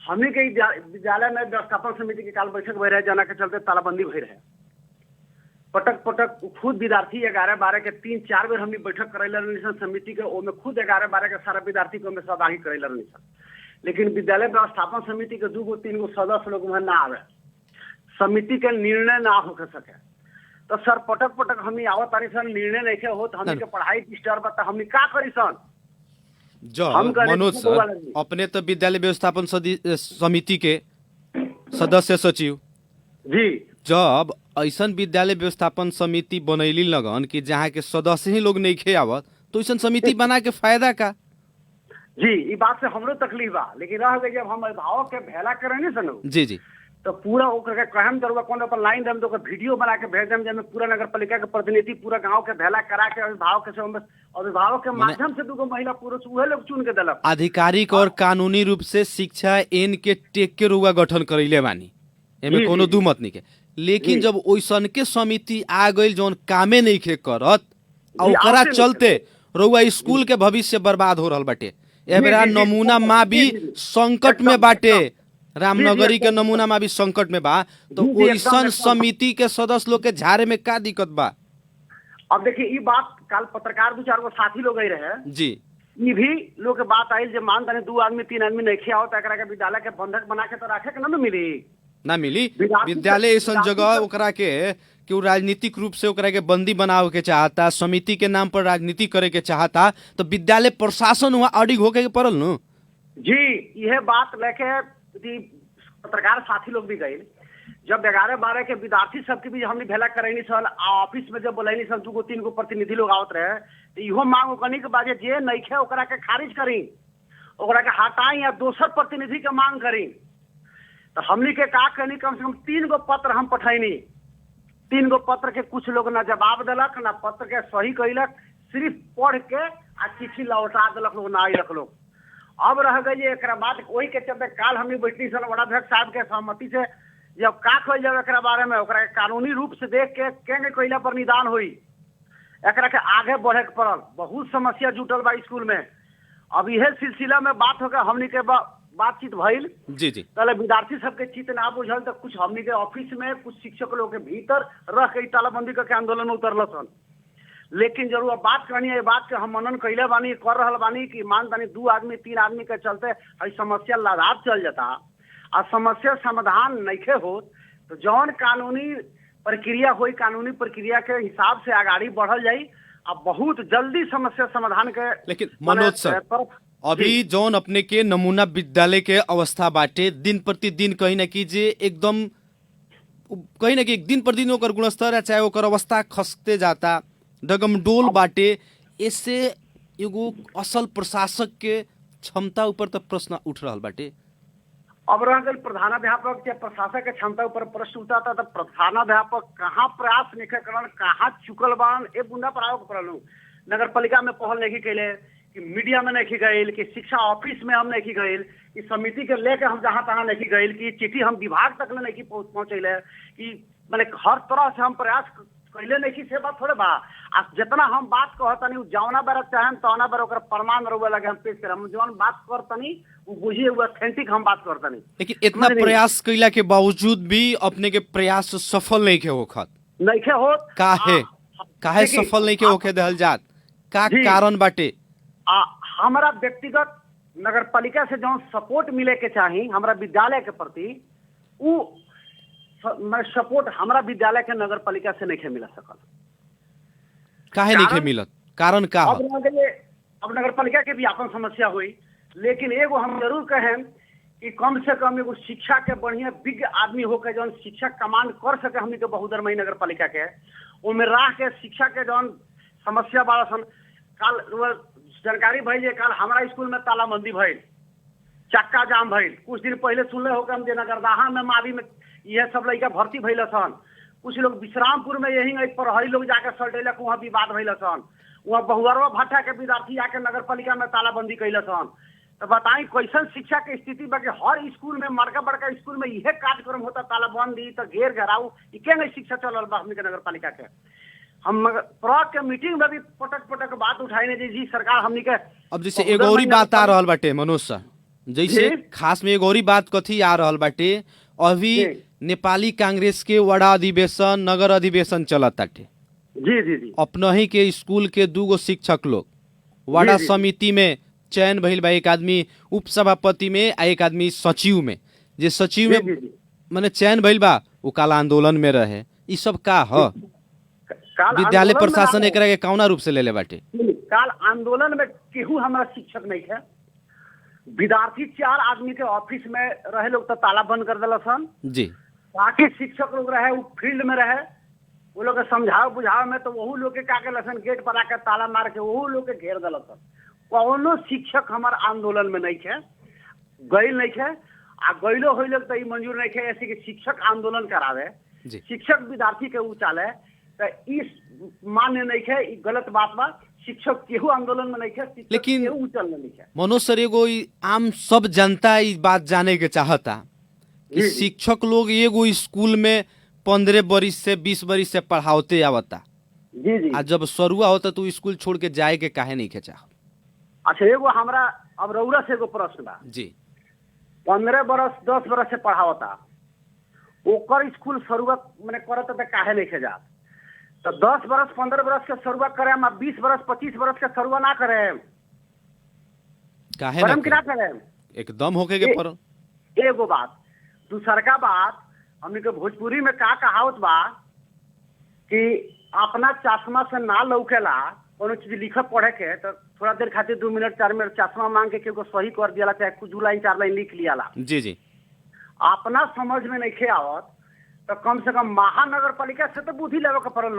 हमने के विद्यालय में व्यवस्थापन समिति के काल बैठक भई रहे, जना के चलते तालाबंदी भई रहे। पटक पटक खुद विद्यार्थी 11-12 के 3-4 बेर हमने बैठक करैला रहनी समिति के, ओमे खुद 11-12 के सारा विद्यार्थी को सहभागी करैला रहनी। लेकिन विद्यालय व्यवस्थापन समिति के 2-3 गो सदस्य लोग वहां ना आवे, समिति के निर्णय ना हो सके। तो सर पटक पटक हमनी आवत तारी सन, निर्णय नहीं होत, हमनी के पढ़ाई डिस्टर्ब बता, हमनी का करी सन। जो मनोज सर अपने तो विद्यालय व्यवस्थापन समिति के सदस्य सचिव जी, जब ऐसन विद्यालय व्यवस्थापन समिति बनैली लगन कि जहाँ के सदस्य ही लोग नहीं खे आवत, तो ऐसन समिति बना के फायदा का? जी, ये बात से हमरो तकलीफ बा, लेकिन रह गई जब हम अभिभावक के भेला करे सन जी जी, तो पूरा ओकर कहम जरूर कौन अपन लाइन देम तो वीडियो बना के भेज देम, जब पूरा नगर पालिका के प्रतिनिधि पूरा गांव के भेला करा के अभिभावक के अभिभावक के माध्यम से 2 महिला पुरुष उहे लोग चुन के दिलक। आधिकारिक और कानूनी रूप से शिक्षा एन के टेक के रुआ गठन करैले बानी, एमे कोनो दू मत नहीं के। लेकिन जब ओइसन के समिति आ गई जौन कामे नहीं खे करत, ओकरा चलते रुआ स्कूल के भविष्य बर्बाद हो रहल बाटे। एबरा नमूना माँ भी संकट में बाटे, रामनगरी के नमूना में भी संकट में बा, तो ओइसन समिति के सदस्य लोग के झारे में का दिक्कत बा? अब देखिए ये बात काल पत्रकार 2-4 गो साथी लोग रहे जी, ये भी लोग के बात आइल जब मान तने 2 आदमी 3 आदमी नहीं खिया होता एकरा के विद्यालय के बंधक बना के तो रखे के ना मिली। विद्यालय ऐसा जगह ओकरा के कि वो राजनीतिक रूप से ओकरा के बंदी बनावे के चाहता, समिति के नाम पर राजनीति करे के चाहता, तो विद्यालय प्रशासन वहाँ अडिग होके पड़ल न जी। यह बात लेके पत्रकार साथी लोग भी गए, जब 11-12 के विद्यार्थी सबके भी हमने भेला करैनी सल, ऑफिस में जब बोलैनी सल 2-3 गो प्रतिनिधि लोग आवत रहे, तो इहो मांग ओकनी के बाजे जे नइखे ओकरा के खारिज करी, ओकरा के हटाई या दोसर प्रतिनिधि के मांग करी। तो हमनी के का कहनी, कम से कम 3 गो पत्र हम पठैनी, 3 गो पत्र के कुछ लोग ना जवाब दिलक ना पत्र के सही कैलक, सिर्फ पढ़ के आ चिट्ठी लौटा दिलक लोग, ना आइलक लोग। अब रह गई एक बात, वही के चलते काल हमने बैठनी सन वड़ाध्यक्ष साहब के सहमति से, जब का कल जब एक बारे में ओकरा कानूनी रूप से देख के केंगे कैला पर निदान हुई, एकरा के आगे बढ़े के पड़ल। बहुत समस्या जुटल बा स्कूल में। अब यह सिलसिला में बात होकर हमनी के बातचीत भइल जी जी, पहले विद्यार्थी सबके चित्त ना बुझल, तो कुछ हमनी के ऑफिस में कुछ शिक्षक लोग के भीतर रह के तालाबंदी करके आंदोलन में उतरल सन। लेकिन जरूर बात करनी है, बात के हम मनन कैले बानी, कर रहल बानी कि मान तानी 2 आदमी 3 आदमी के चलते हई समस्या लगातार चल जाता और समस्या समाधान नइखे हो, तो जौन कानूनी प्रक्रिया हुई, कानूनी प्रक्रिया के हिसाब से आगाड़ी बढ़ल जाई अब बहुत जल्दी समस्या समाधान के। लेकिन मनोज सर, अभी जौन अपने के नमूना विद्यालय के अवस्था बाटे दिन प्रतिदिन कहीं ना कि जे एकदम कहीं ना कि दिन प्रतिदिन ओकर गुणस्तर है चाहे ओकर अवस्था खसते जाता डगमडोल बाटे। इससे एगो असल प्रशासक के क्षमता ऊपर तो प्रश्न उठ रहा बाटे। अब रह गई प्रधानाध्यापक या प्रशासक के क्षमता ऊपर प्रश्न उठाता तो प्रधानाध्यापक कहाँ प्रयास नहीं करन, कहाँ चुकल बान ए बुंदा पर आओ करलू। नगर पालिका में पहल नहीं कैले, कि मीडिया में नहीं गईल, कि शिक्षा ऑफिस में हम नहीं गईल, कि समिति के लेके हम जहाँ तहाँ नहीं गईल, कि चिट्ठी हम विभाग तक नहीं पहुँचैले, कि मैंने हर तरह से हम प्रयास कैले नहीं। से बात थोड़े बा आ जितना हम बात कहतनी जौना बार चाहे तौना बार ओकर प्रमाण रहुए लगे हम पेश कर, हम जौन बात करतनी वो बुझिए वो ऑथेंटिक हम बात करतनी। लेकिन इतना प्रयास कैला के बावजूद भी अपने के प्रयास सफल नहीं के होखत नहीं के होत। काहे सफल नहीं के होके दहल जात, का कारण बाटे? हमारा व्यक्तिगत नगर पालिका से जो सपोर्ट मिले के चाहिए हमारा विद्यालय के प्रति, वो सपोर्ट हमारा विद्यालय के नगर पालिका से नहीं मिला सकल। काहे नहीं मिलत? कारण का? अब नगर पालिका के भी अपन समस्या हुई, लेकिन एगो हम जरूर कहें कि कम से कम एगो शिक्षा के बढ़िया विज्ञ आदमी होकर जौन शिक्षा कमांड कर सके हमनी के बहुदर मई नगर पालिका के उनमें राह के शिक्षा के जौन समस्या बाड़ा सन। कल जानकारी भइल जे कल हमारा स्कूल में तालाबंदी भइल, चक्का जाम भइल। कुछ दिन पहले सुनले होकर हम जे नगरदाहा में मावी में यह सब लड़का भर्ती भइल सन। कुछ लोग विश्रामपुर में यही प्रहरी लोग जाकर सल्टेलक, वहाँ विवाद भइल सन। वहाँ बहुअरवा भट्टा के विद्यार्थी आके नगर पालिका में तालाबंदी कैल सन। तो बताई कैसन शिक्षा के स्थिति बा कि हर स्कूल में बड़का बड़का स्कूल में यह कार्यक्रम होता, तालाबंदी तो घेर घेराव, क्या नहीं शिक्षा चल बा हमनी के नगर पालिका के। हम प्रॉक के मीटिंग में भी पटक पटक बात उठाई जी सरकार हमनी के। अब जैसे एगो और बात आ रहल बाटे मनोज सर, जैसे खास में एगो और बात कथी आ रहल बाटे, अभी नेपाली कांग्रेस के वड़ा अधिवेशन नगर अधिवेशन चलत ताटे। जी जी जी। अपना ही के स्कूल के 2 शिक्षक लोग वड़ा समिति में चयन भइल बा, एक आदमी उप सभापति में आ एक आदमी सचिव में। जे सचिव में माने चयन भइल बा वो काल आंदोलन में रहे। ई सब का ह? विद्यालय प्रशासन एकरा के कौना रूप से लेले बाटे? काल आंदोलन में केहू हमारा शिक्षक नहीं है। विद्यार्थी 4 आदमी के ऑफिस में रहे लोग तो ताला बंद कर दिला सन जी। बाकी शिक्षक लोग रहे वो फील्ड में रहे, वो लोग के समझाव बुझाव में तो वही लोग के का के लसन गेट पर आकर ताला मार के वही लोग के घेर दिला सन। कौनो शिक्षक हमार आंदोलन में नहीं है, गईल नहीं है आ गईलो हो लोग तो ये मंजूर नहीं है ऐसे कि शिक्षक आंदोलन करावे, शिक्षक विद्यार्थी के उचाले तो इस मान्य नहीं है, गलत बात बा। शिक्षक केहू आंदोलन में नहीं है, लेकिन उचल नहीं है। मनोज सर एगो आम सब जनता इस बात जाने के चाहता कि शिक्षक लोग एगो स्कूल में 15 बरिस से 20 बरिस से पढ़ाते आवता जी जी। आ जब सरुआ होता तो स्कूल छोड़ के जाए के काहे नहीं के चाह? अच्छा एगो हमरा अब रउरा से एगो प्रश्न बा जी। 15 बरस 10 बरस से पढ़ावता, ओकर स्कूल शुरुआत मैंने करत तो काहे नहीं के जात? तो 10 बरस 15 बरस के शुरुआत करे, 20 बरस 25 बरस के शुरुआत ना करे काहे ना करे? एकदम होके के पर एगो बात। दूसरका बात, हमने के भोजपुरी में का कहावत बा कि अपना चश्मा से ना लौकेला कोनो चीज लिखत पढ़े के तो थोड़ा देर खातिर 2 मिनट 4 मिनट चश्मा मांग के केगो सही कर दिया, चाहे कुछ 2 लाइन 4 लाइन लिख लियाला। जी जी। अपना समझ में नहीं आवत तो कम से कम महानगर पालिका से तो बुद्धि लेवे के पड़ल।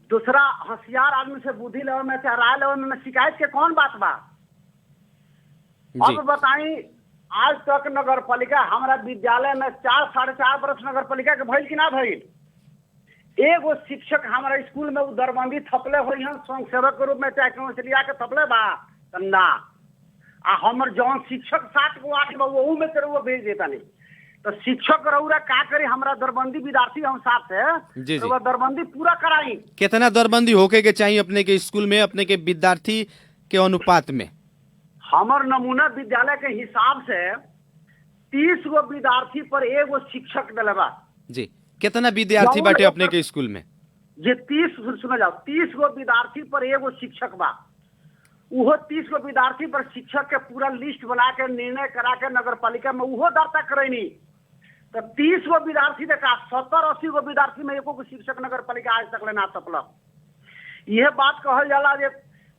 दूसरा होशियार आदमी से बुद्धि लेवे में चाहे राय लेवे में शिकायत के कौन बात बा? अब बताई आज तक नगर पालिका हमारा विद्यालय में 4 साढ़े 4 बरस नगर पालिका के भइल कि ना भइल? एगो शिक्षक हमारा स्कूल में दरबंदी थपले हुई हैं स्वयं सेवक के रूप में चाहे क्यों से लिया के थपले बा ना। आ हमर जौन शिक्षक 7 गो 8 गो वो में तेरे वो भेज देता नहीं तो शिक्षक रउरा का करी? हमारा दरबंदी विद्यार्थी हम साथ है तो दरबंदी पूरा कराई। कितना दरबंदी होके के चाहिए अपने के स्कूल में अपने के विद्यार्थी के अनुपात में? हमार नमूना विद्यालय के हिसाब से 30 गो विद्यार्थी पर एगो शिक्षक दिलबा जी। कितना विद्यार्थी बाटे अपने के स्कूल में? जे 30 सुना जाओ 30 गो विद्यार्थी पर एगो शिक्षक बा। उहो 30 गो विद्यार्थी पर शिक्षक के पूरा लिस्ट बना के निर्णय करा के नगर पालिका में उहो दर्ता करैनी तो 30 गो विद्यार्थी देखा 70-80 गो विद्यार्थी में एको शिक्षक नगर पालिका आज तक ना तपलक। यह बात कहल जाला जे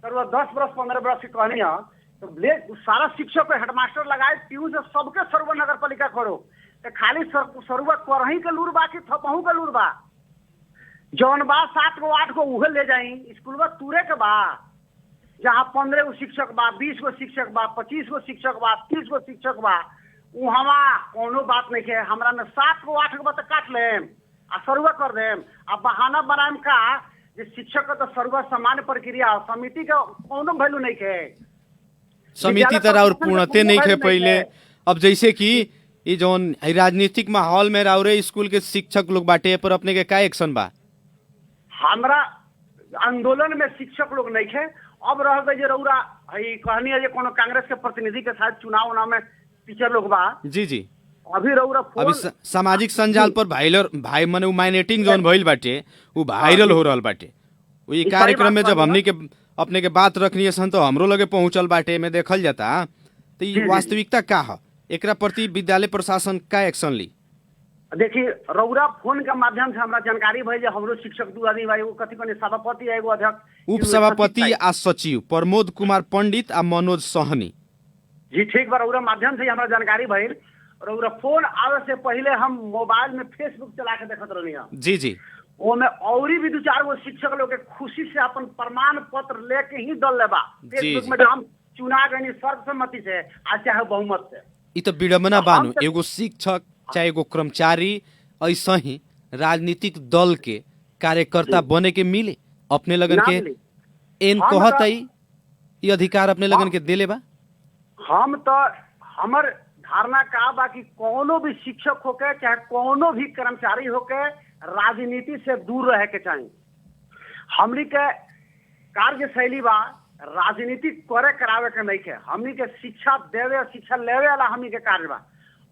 10 बरस 15 बरस की कहनी है तो सारा शिक्षक को हेडमास्टर लगाए ट्यून से सबके सर्व नगर पालिका करो तो खाली सर्व करही के लूर बा कि थपहू के लूर बा जौन बा 7 गो 8 गो उहे ले जाई स्कूल में तूरे के बा जहाँ 15 गो शिक्षक बा 20 गो शिक्षक बा 25 गो शिक्षक बा 30 गो शिक्षक बा वहाँ कोनो बात नहीं है हमरा में 7 गो 8 गो बा तो काट लेम आ सर्व कर देम आ बहाना बनाएम का जे शिक्षक का तो सर्व सामान्य प्रक्रिया समिति का कोनो वैल्यू नहीं है समिति तरह और पूर्णते नहीं है पहले। अब जैसे कि ये जौन राजनीतिक माहौल में राउरे स्कूल के शिक्षक लोग बाटे पर अपने के का एक्शन बा? हमरा आंदोलन में शिक्षक लोग नहीं है। अब रह गए रौरा कहनी है कोनो कांग्रेस के प्रतिनिधि के साथ चुनाव उनाव में टीचर लोग बा। जी जी अभी रौरा अभी सामाजिक संजाल पर भाई मने माइनेटिंग जौन भइल बाटे वो वायरल हो रहल बाटे। वही कार्यक्रम में जब हमनी के अपने के बात रखनी है तो हमरो लगे पहुंचल बाटे में देखल जाता तो ये वास्तविकता का है एकरा प्रति विद्यालय प्रशासन का एक्शन ली? देखिए रौरा फोन के माध्यम से हमरा जानकारी भइल जे हमरो शिक्षक 2 आदमी बा एगो कथी कने सभापति एगो अध्यक्ष उप सभापति आ सचिव प्रमोद कुमार पंडित आ मनोज सहनी। जी ठीक बा रौरा माध्यम से हमरा जानकारी भइल। रौरा फोन आवे से पहले हम मोबाइल में फेसबुक चला के देखत रहनी है। जी जी वो में और भी 2-4 गो शिक्षक लोग के खुशी से अपन प्रमाण पत्र लेके ही दल लेबा फेसबुक में हम चुना गनी सर्वसम्मति से आ चाहे बहुमत से। ई तो विडंबना बानू एगो शिक्षक चाहे एगो कर्मचारी ऐसा ही राजनीतिक दल के कार्यकर्ता बने के मिले अपने लगन के एन कहत ये अधिकार अपने लगन के देले बा। हम तो हमर धारणा का बा कि कोनो भी शिक्षक होके चाहे कोनो भी कर्मचारी होके राजनीति से दूर रहे के चाहिए। हमनी के कार्य शैली बा राजनीति करे करावे के नहीं है। हमनी के शिक्षा देवे शिक्षा लेवे वाला हमनी के कार्य बा।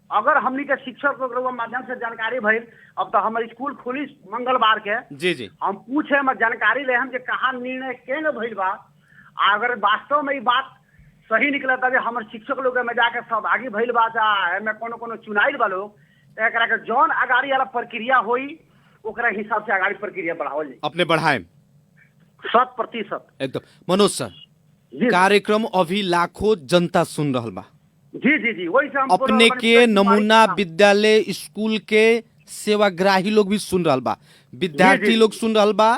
अगर हमनी के शिक्षक के माध्यम से जानकारी भइल अब तो हमारे स्कूल खुली मंगलवार के जी जी हम पूछे हम जानकारी ले हम कहा निर्णय केंगे भइल बा। अगर वास्तव में ये बात सही निकला तब हमारे शिक्षक लोग में जाके सहभागी भइल बा में कोनो कोनो चुनाइल बा लोग तो एकरा के जौन आगाड़ी वाला प्रक्रिया होई ओकरा हिसाब से आगाड़ी प्रक्रिया बढ़ावल जाए अपने बढ़ाएं 100% एकदम। मनोज सर कार्यक्रम अभी लाखों जनता सुन रहल बा। जी जी जी वही से हम अपने के नमूना विद्यालय स्कूल के सेवाग्राही लोग भी सुन रहल बा विद्यार्थी लोग सुन रहल बा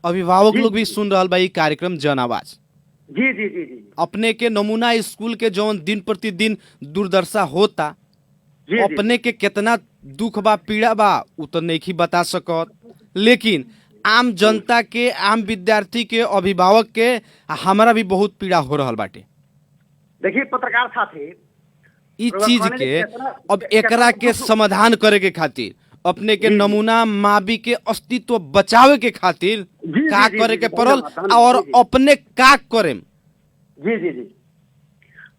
अभिभावक लोग भी सुन रहल बा ये कार्यक्रम जन आवाज। जी जी जी जी अपने के नमूना स्कूल के जौन दिन प्रतिदिन दुर्दशा होता अपने के कितना दुख बा पीड़ा बा उ तो नहीं बता सकत लेकिन आम जनता के आम विद्यार्थी के अभिभावक के हमारा भी बहुत पीड़ा हो रहा बाटे। देखिए पत्रकार साथी इस चीज के अब एकरा के समाधान करे के खातिर अपने के नमूना मावी के अस्तित्व बचावे के खातिर का करे के पड़ल और अपने का करे। जी जी जी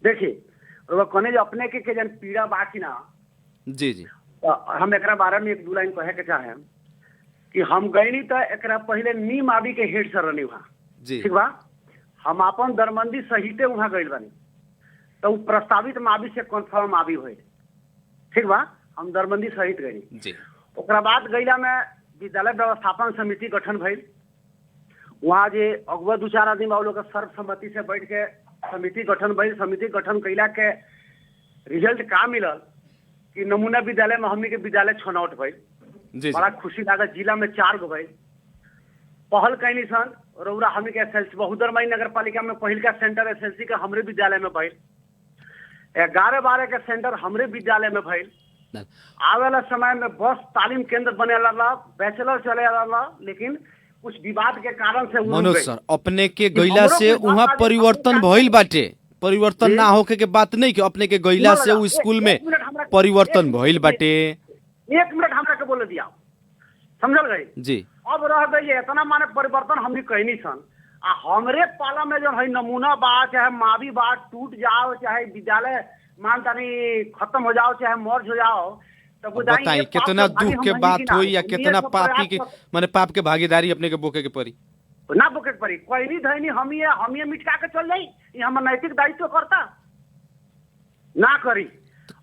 देखिए कहने अपने के जन पीड़ा बाकी ना जी जी हम एकरा बारे में 1-2 लाइन कहे के चाहे कि हम गईनी तो एकरा पहले नी मावी के हेड सर रहनी वहाँ ठीक बा। हम अपन दरबंदी सहिते वहाँ गइल बानी तो प्रस्तावित मावी से कन्फर्म मावी हुए ठीक बा। हम दरबंदी सहित गई ओकरा बाद गैला में विद्यालय व्यवस्थापन समिति गठन भइल। वहाँ जे अगुआ 2-4 आदमी लोग के सर्वसम्मति से बैठ के समिति गठन भइल। समिति गठन कैला के रिजल्ट का मिलल कि नमूना विद्यालय में हमनी के विद्यालय छनौट भइल। बड़ा खुशी लागल। जिला में 4 गो भइल। पहल कैनी सन रौरा हमनी के एसएलसी बहुदरमई नगर पालिका में पहिल का सेंटर एसएलसी के हमरे विद्यालय में भइल। 11-12 के सेंटर हमरे विद्यालय में भइल। आवे वाला समय में बस तालीम केंद्र बने वाला बैचलर चले वाला लेकिन कुछ विवाद के कारण से मनोज सर अपने के गैला से वहाँ परिवर्तन भइल बाटे। परिवर्तन ना होके के बात नहीं कि अपने के गैला से वो स्कूल में परिवर्तन भइल बाटे। 1 मिनट हमरा के बोले दिया समझल गई जी। अब रह गई इतना माने परिवर्तन हमनी कहनी सन आ हमरे पाला में जो है नमूना बा चाहे मावी बा टूट जाओ चाहे विद्यालय मानतानी खत्म हो जाओ चाहे मर्ज हो जाओ तो बताइए कितना दुख के बात हुई या कितना पापी की माने पाप के भागीदारी अपने के बोके के पड़ी ना बोके के पड़ी। कोई नहीं धैनी हम ये मिटका के चल जाई ये हमर नैतिक दायित्व करता ना करी।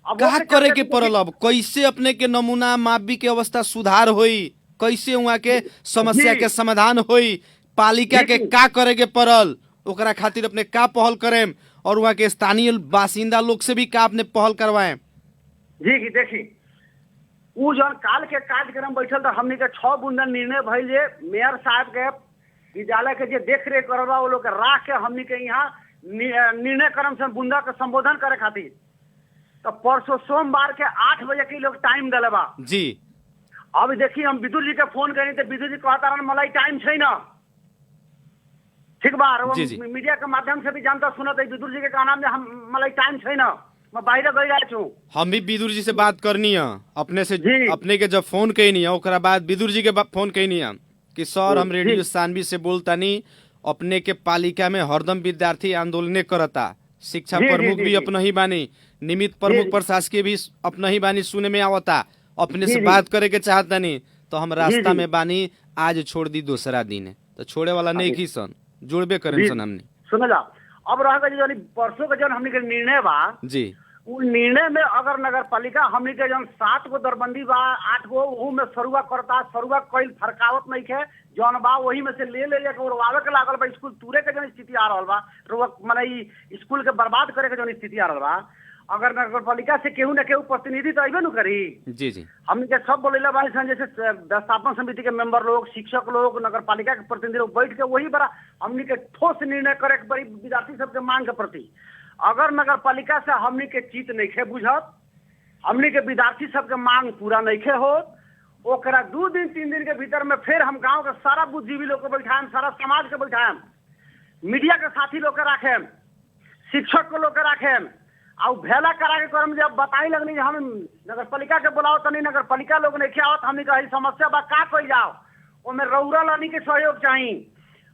अब का ओकरे करे चलते के पड़ल? अब कैसे अपने के नमूना मापी के अवस्था सुधार होई, कैसे वहाँ के समस्या जी के समाधान होई, पालिका के जी का करे के पड़ल, ओकरा खातिर अपने का पहल करें, और वहाँ के स्थानीय बासिंदा लोग से भी का अपने पहल करवाएं? जी जी देखी उ जौन काल के कार्यक्रम बैठल तो हमनी के 6 बूंदा निर्णय भइल जे मेयर साहब के विद्यालय के जे देख रेख करल बा वो लोग के राख के हमनी के यहाँ निर्णय क्रम से बूंदा के संबोधन करे खातिर तो परसों सोमवार के 8 बजे के लोग टाइम दिले बा। जी अब देखिए हम विदुर जी के फोन करी तो विदुर जी कहता रहन मलाई टाइम छै ना, ठीक बा। और जी, जी। मीडिया के माध्यम से भी जानता सुनत है विदुर जी के कहना में हम मलाई टाइम छै ना, मैं बाहर गई रह छूं। हम भी विदुर जी से बात करनी है अपने से, जी। अपने के जब फोन कैनी है ओकरा बाद विदुर जी के फोन कैनी है कि सर हम जी। रेडियो सानवी से बोलतानी, अपने के पालिका में हरदम विद्यार्थी आंदोलने करता, शिक्षा जी, जी, प्रमुख जी, भी जी। अपना ही बानी, निमित्त प्रमुख जी। प्रशासकीय भी अपना ही बानी, सुने में आवता, अपने जी, से जी। बात करे के चाहतानी तो हम रास्ता जी। में बानी, आज छोड़ दी दूसरा दिन, तो छोड़े वाला नहीं की सन, जुड़बे करें सन हमने। सुन जा अब रह गई जो परसों के जन हमनी के निर्णय बा जी उ निर्णय में अगर नगर पालिका हमनी के जन 7 गो दरबंदी बा 8 गो ऊ में सरुआ करता, सरुआ कईल फरकावत नहीं है जौन बा वही में से ले के उड़वावे के लागल बा, स्कूल तूरे के जन स्थिति आ रहल बा, माने ई स्कूल के बर्बाद करे के जन स्थिति आ रहल बा। अगर नगर पालिका से केहू न केहू प्रतिनिधि तो अबे न करी। जी जी हमने के सब बोलेला बानी सन जैसे व्यवस्थापन समिति के मेंबर लोग, शिक्षक लोग, नगर पालिका के प्रतिनिधि लोग बैठ के वही बड़ा हमने के ठोस निर्णय करे के बड़ी विद्यार्थी सबके मांग के प्रति। अगर नगर पालिका से हमने के चित नहीं बुझत, हमने के विद्यार्थी सबके मांग पूरा नहीं हो, ओकरा 2 दिन 3 दिन के भीतर में फिर हम गांव के सारा बुद्धिजीवी लोग को बैठाएम, सारा समाज के बैठाएम, मीडिया के साथी लोग के राखेम, शिक्षक को लोग के राखेम, और भेला करा के करम जब बताई लगनी हम नगर पालिका के बुलाओ तनी नगर पालिका लोग नहीं आवत, हमने कही समस्या बा का कइल जाओ, ओमे रउरा लानी के सहयोग चाहिए,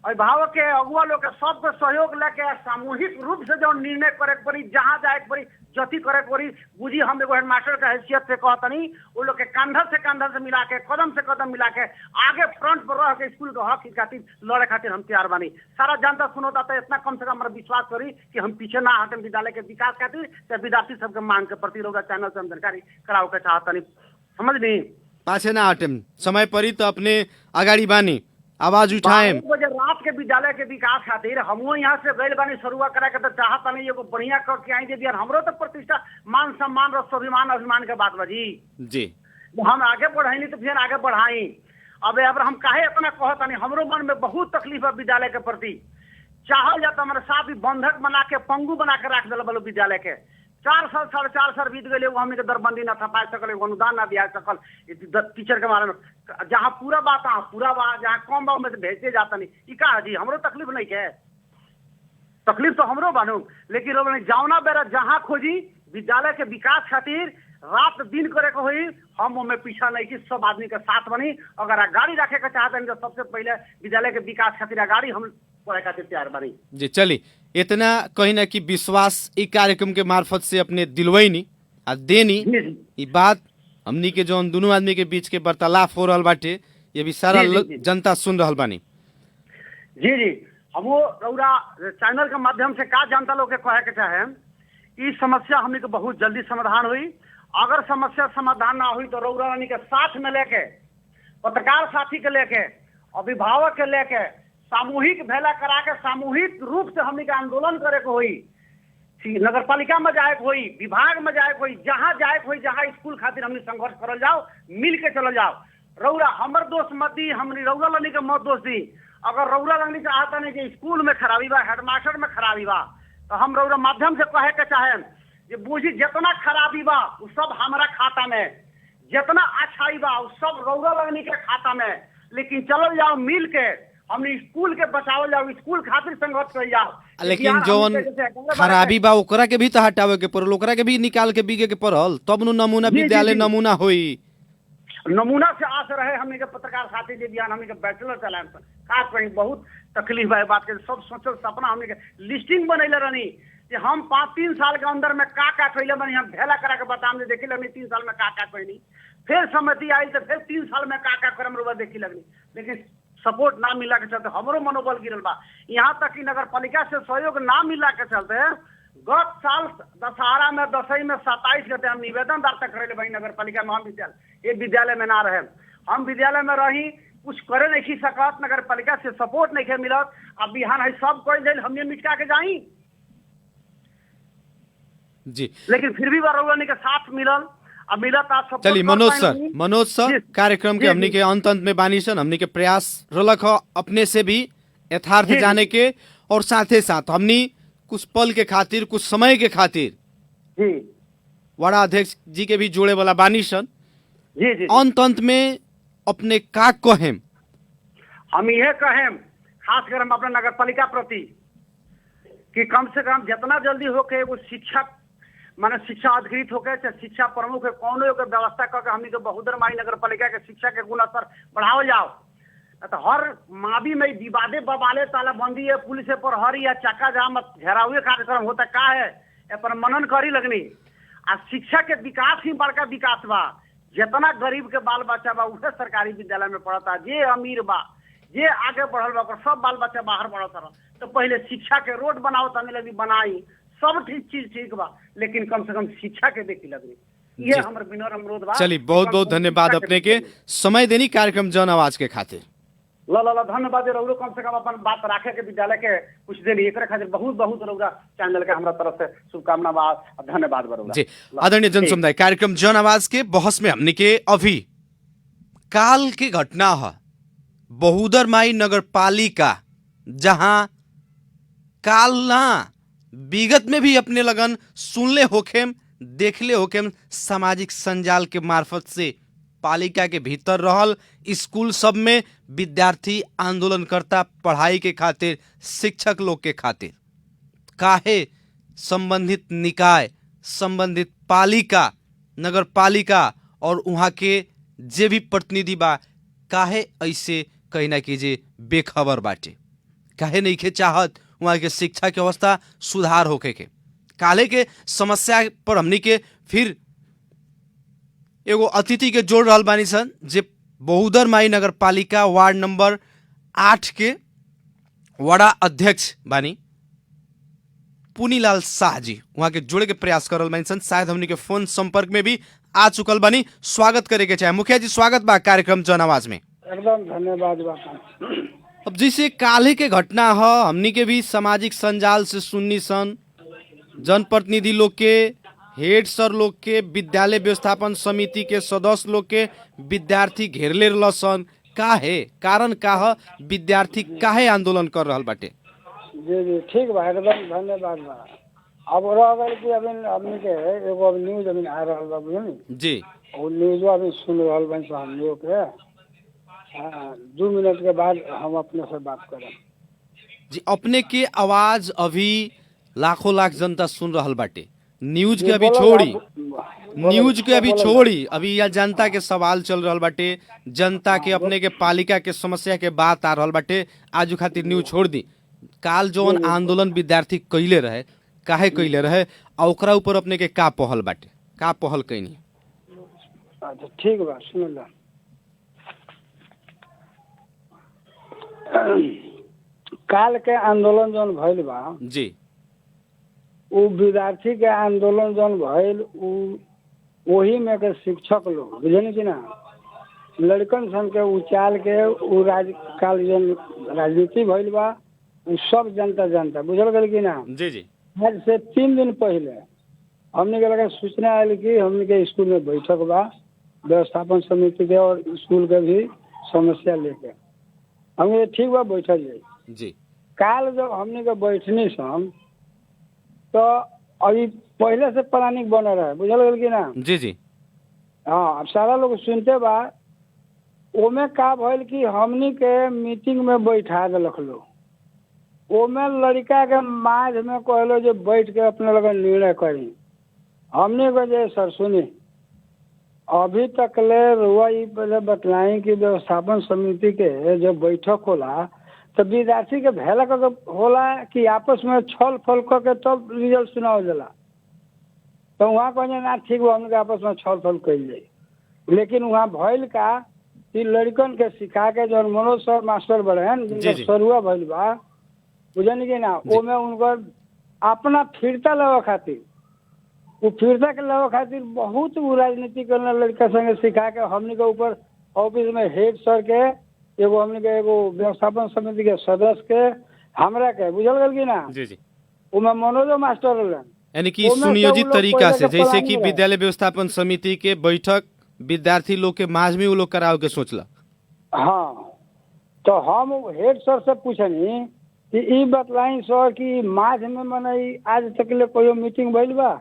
अभिभावक के अगुआ लोग के सबके सहयोग लेके सामूहिक रूप से जो निर्णय करे पड़ी, जहाँ जाए पड़ी, जति करे पड़ी। बुझी हम एगो हेडमास्टर के हैसियत से कहतनी वो लोग के कंधर से मिला के, कदम से कदम मिला के आगे फ्रंट पर रह के स्कूल के हक खातिर लड़े खातिर हम तैयार बानी। सारा जनता सुनोता तो इतना कम से कम हमारा विश्वास करी कि हम पीछे ना हटे विद्यालय के विकास खातिर, तो विद्यार्थी सबके मांग के प्रति लोग चैनल से हम जानकारी कराओ के चाहतनी, समझ ली पाछे ना हटेम, समय परी तो अपने अगाड़ी बानी, आवाज उठाएम। 12 बजे रात के विद्यालय के विकास खातिर हमो यहाँ से गए बानी शुरुआत करा के तो चाहता नहीं एगो बढ़िया करके आई दे दिया, हमरो तो प्रतिष्ठा मान सम्मान और स्वाभिमान अभिमान के बात बजी जी हम आगे बढ़ाई नहीं तो फिर आगे बढ़ाई। अब हम काहे इतना कहता नहीं, हमरो मन में बहुत तकलीफ है विद्यालय के प्रति। चाहल जाता हमारे साथ ही बंधक बना के पंगु बना के रख दिल बोलो विद्यालय के 4 साल 4.5 साल बीत गए, हमने के दरबंदी ना थपा सकल, अनुदान ना दिया सकल टीचर के बारे में, जहाँ पूरा बात पूरा बात, जहाँ कम बात में से भेजते जाता नहीं। ई का जी हमरो तकलीफ नहीं है, तकलीफ तो हमरो बानू, लेकिन जावना बेरा जहाँ खोजी विद्यालय के विकास खातिर रात दिन करे के हुई, हम उनमें पीछा नहीं कि सब आदमी के साथ बनी। अगर अगाड़ी रखे के चाहते हैं तो सबसे पहले विद्यालय के विकास खातिर अगाड़ी हम पढ़े खातिर तैयार बनी। जी चली इतना कहीं ना कि विश्वास ई कार्यक्रम के मार्फत से अपने दिलवैनी आ देनी, ई बात हमनी के जो दोनों आदमी के बीच के वार्तालाप हो रहा बाटे, ये भी सारा जनता सुन रहा बानी। जी जी हम रउरा चैनल के माध्यम से का जनता लोग के कहे के चाहे, इस समस्या हमनी के बहुत जल्दी समाधान हुई। अगर समस्या समाधान ना हुई तो रउरा रानी के साथ में लेके, पत्रकार साथी के लेके, अभिभावक के लेके सामूहिक भेला करा के सामूहिक रूप से हमनी के आंदोलन करे के हुई, नगर पालिका में जाए के हुई, विभाग में जाए के हुई, जहाँ जाए के हुई, जहाँ स्कूल खातिर हमनी संघर्ष करल जाओ, मिल के चल जाओ। रउरा हमर दोस्त मत दी, हमनी रउरा लानी के मत दोस्त दी। अगर रउरा लानी चाहता नहीं कि स्कूल में खराबी बा, हेडमास्टर में खराबी बा, तो हम रउरा माध्यम से कहे के चाहे कि बूझी जितना खराबी बा वो सब हमारा खाता में, जितना अच्छाई बा वो सब रउरा लगनी के खाता में, लेकिन चलल जाओ मिल के हमने स्कूल के बचावल जाओ, स्कूल खातिर संघर्ष कर जाओ। लेकिन जौन खराबी बा ओकरा के भी तो हटावे के पड़ल, ओकरा के भी निकाल के बीगे के पड़ल, तब नु नमूना विद्यालय नमूना होई। नमूना से आस रहे हमने के पत्रकार साथी जे बिहान हमने के बैचलर चलाएम खास कहीं बहुत तकलीफ है बात के, सब सोचल सपना हमने के लिस्टिंग बनैले रहनी कि हम 5-3 साल के अंदर में का कैले बनी, हम भेला करा के बताम जे देखी लगनी 3 साल में का कहनी, फिर सहमति आई तो फिर 3 साल में का करम रुआ देखी लगनी, लेकिन सपोर्ट ना मिला के चलते हमरो मनोबल गिरल बा। यहाँ तक कि नगर पालिका से सहयोग ना मिला के चलते गत साल दशहरा में दसई में 27 गते हम निवेदन दार्ता करे भाई नगर पालिका महाविद्यालय, ये विद्यालय में ना रहे, हम विद्यालय में रही, कुछ करे नहीं सकत, नगर पालिका से सपोर्ट नहीं मिलत। अब बिहान है सब कोई दिल हमने मिटका के जाई जी, लेकिन फिर भी बरौनी के साथ मिलल। अब मिलत आप सब। चलिए मनोज सर कार्यक्रम के हमनी के अंत में बानी सन, हमनी के प्रयास रलक ह अपने से भी यथार्थ जाने के, और साथे साथ हमनी कुछ पल के खातिर, कुछ समय के खातिर जी वार्ड अध्यक्ष जी के भी जोड़े वाला बानी सन। जी जी अंत में अपने का कहेम? हम यह कहें खास कर हम अपने नगर पालिका प्रति कि कम से कम जितना जल्दी होके वो शिक्षक माने शिक्षा अधिकृत होके चाहे शिक्षा प्रमुख है कौनो के व्यवस्था करके हमनी के बहुदर माई नगर पालिका के शिक्षा के गुणस्तर बढ़ावल जाओ। तो हर मावी में विवादे बबाले तालाबंदी है, पुलिस पर हर या चक्का जाम घेरावे कार्यक्रम होता का है ए पर मनन करी लगनी। आ शिक्षा के विकास ही बड़का विकास बा। जितना गरीब के बाल बच्चा बा उसे सरकारी विद्यालय में पढ़ता, जे अमीर बा जे आगे बढ़ल बा सब बाल बच्चा बाहर पढ़ता रह। तो पहले शिक्षा के रोड बनाओ तनी लगी बनाई, सब चीज ठीक बा, लेकिन कम से कम शिक्षा के देखी लगनी। ये हमर विनम्र अनुरोध बा। चलिए बहुत बहुत धन्यवाद अपने के समय देनी कार्यक्रम जन आवाज के खातिर। ल धन्यवाद रौरो, कम से कम अपन बात राखे के विद्यालय के कुछ दिन एक खातिर बहुत बहुत रौरा चैनल के हमरा तरफ से शुभकामना बा, धन्यवाद बा जी। आदरणीय जन समुदाय कार्यक्रम जन आवाज के बहस में हमने के अभी काल की घटना है बहुदर माई नगर पालिका, जहां काल ना विगत में भी अपने लगन सुनले होखेम देखले होखेम सामाजिक संजाल के मार्फत से पालिका के भीतर रहल स्कूल सब में विद्यार्थी आंदोलन करता पढ़ाई के खातिर, शिक्षक लोग के खातिर। काहे संबंधित निकाय, संबंधित पालिका, नगर पालिका और वहाँ के जे भी प्रतिनिधि बा काहे ऐसे कहीं ना कीजिए बेखबर बाटे, काहे नहीं के चाहत वहाँ के शिक्षा की अवस्था सुधार होके के। काले के समस्या पर हमनी के फिर एगो अतिथि के जोड़ रहल बानी सन, जे बहुदर माई नगर पालिका वार्ड नंबर 8 के वाड़ा अध्यक्ष बानी पुनीलाल शाह जी, वहाँ के जोड़े के प्रयास कर रहल बानी सन। शायद हमनी के फोन संपर्क में भी आ चुकल बानी, स्वागत करे के चाहे। मुखिया जी स्वागत बा कार्यक्रम जन आवाज में। एकदम धन्यवाद बा। अब जैसे काले के घटना है, हमनी के भी सामाजिक संजाल से सुननी सन, जनप्रतिनिधि लोग के, हेड सर लोग के, विद्यालय व्यवस्थापन समिति के सदस्य लोग के विद्यार्थी घेरले रहसन। काहे कारण का है, विद्यार्थी काहे आंदोलन कर रहल बाटे? जी जी ठीक बा, एकदम धन्यवाद बा। अब अगर कि अभी आदमी के एगो न्यूज अभी आ रहल बा बुझनी जी, वो न्यूज अभी सुन रहल बन तो हम लोग के 2 मिनट के बाद हम अपने से बात करें जी। अपने के आवाज अभी लाखों लाख जनता सुन रहल बाटे। न्यूज के अभी छोड़ी, न्यूज के अभी छोड़ी, अभी यह जनता के सवाल चल रहल बाटे, जनता के अपने के पालिका के समस्या के बात आ रहल बाटे। आज खातिर न्यूज छोड़ दी। काल जौन आंदोलन विद्यार्थी कैले रहे, काहे कैले रहे और ओकरा ऊपर अपने के का पहल बाटे, का पहल कैनी? अच्छा ठीक बा, सुन ला। काल के आंदोलन जौन भइल बा जी, वो विद्यार्थी के आंदोलन जौन भइल वही में के शिक्षक लोग बुझे कि ना लड़कन सन के उचाल के उ काल जौन राजनीति भइल बा उ सब जनता जनता बुझल गल कि ना। जी जी। आज से 3 दिन पहले हमने के लगा सूचना आयल कि हमने के स्कूल में बैठक बा व्यवस्थापन समिति के और स्कूल के भी समस्या लेके। हमने ठीक बा बैठल जाए जी। काल जब हमने के बैठनी सन तो अभी पहले से प्लानिंग बने रहे बुझल गल कि ना। जी जी। हाँ अब सारा लोग सुनते बा ओमे का भइल कि हमनी के मीटिंग में बैठा दिलक लोग। ओमे लड़का के माझ में कहलो जो बैठ के अपने लोग निर्णय करी। हमने को जे सर सुनी अभी तक ले रुआ पहले बतलाई कि व्यवस्थापन समिति के जो बैठक होला तो विद्यार्थी के भेला होला कि आपस में छल फल करके तब रिजल्ट सुनावल जाला। तो वहाँ कहे ना ठीक बा हमने आपस में छल फल कइल जाए, लेकिन वहाँ भइल का कि लड़कन के सिखा के जो मनोज सर मास्टर बड़े हैं जिनका सरुआ भइल बा बुझे कि ना ओमे उनकर अपना फिरता लेवे खातिर वो फिरता के लेवे खातिर बहुत वो राजनीति करने लड़का संगे सिखा के हमनी के ऊपर ऑफिस में हेड सर के एगो हमनी के एगो व्यवस्थापन समिति के सदस्य के हमरा के बुझल गल की ना जी जी उमे मनोजो मास्टर रहलन यानी कि सुनियोजित तरीका से जैसे कि विद्यालय व्यवस्थापन समिति के बैठक विद्यार्थी लोग के माझ में वो लोग कराव के सोचला। हाँ तो हम हेड सर से पूछनी कि ई बतलाई सर कि माझ में मने आज तक ले कोई मीटिंग भइल बा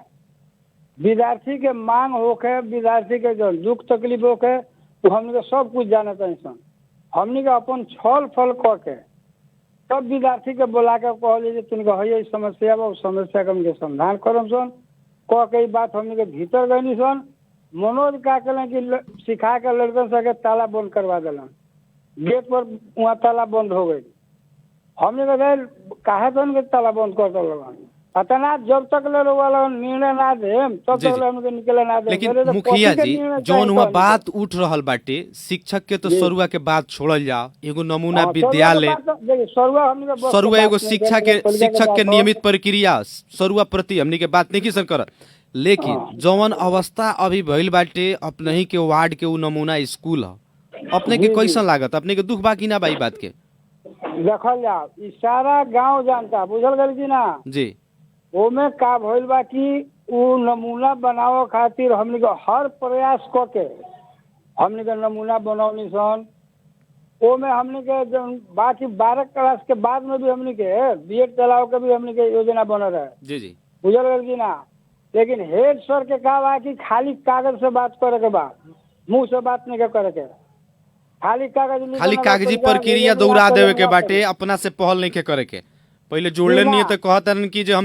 विद्यार्थी के मांग होके विद्यार्थी के जो दुख तकलीफ होके तो हमने सब कुछ जाने चाहिए सन हमने के अपन छल फल क के तब विद्यार्थी के बोला के कहले तुमके है समस्या बा समस्या के हमके समाधान करम सन कह के बात हमने के भीतर गई सन मनोज का कलन कि सिखा के लड़कन सके ताला बंद करवा दिलन गेट पर वहाँ ताला बंद हो गई हमने कहा काहे तो उनके ताला बंद कर दिलन अतना जब तक ले वाला निर्णय ना दे तब तक हमके निकले ना दे। लेकिन मुखिया जी जौन हुआ बात उठ रहल बाटे शिक्षक के तो सरुआ के बात छोड़ल जाओ एगो नमूना विद्यालय सरुआ एगो शिक्षक के नियमित प्रक्रिया सरुआ प्रति हमनी के बात नहीं किसन करत लेकिन जौन अवस्था अभी भइल बाटे अपने ही के वार्ड के उ नमूना स्कूल है अपने के कैसन लागत अपने के दुख बाकी ना बाई बात के देखल जाओ ई सारा गांव जानता बुझल गल की ना जी ओमे का भइल बा कि उ नमूना बनावे खातिर हमनी के हर प्रयास क के हमनी के नमूना बनौनी सन ओमे हमनी के बाकी 12 क्लास के बाद में भी हमनी के बीएड चलाओ के भी हमनी के योजना बन रहा है जी जी बुझल गल की ना लेकिन हेड सर के कहा बा कि खाली कागज से बात करे के बा मुंह से बात नहीं करे के खाली कागजी प्रक्रिया दौड़ा देवे के बाटे अपना से पहल नहीं के करे के पहले जोड़ले नहीं तो कहतन कि जो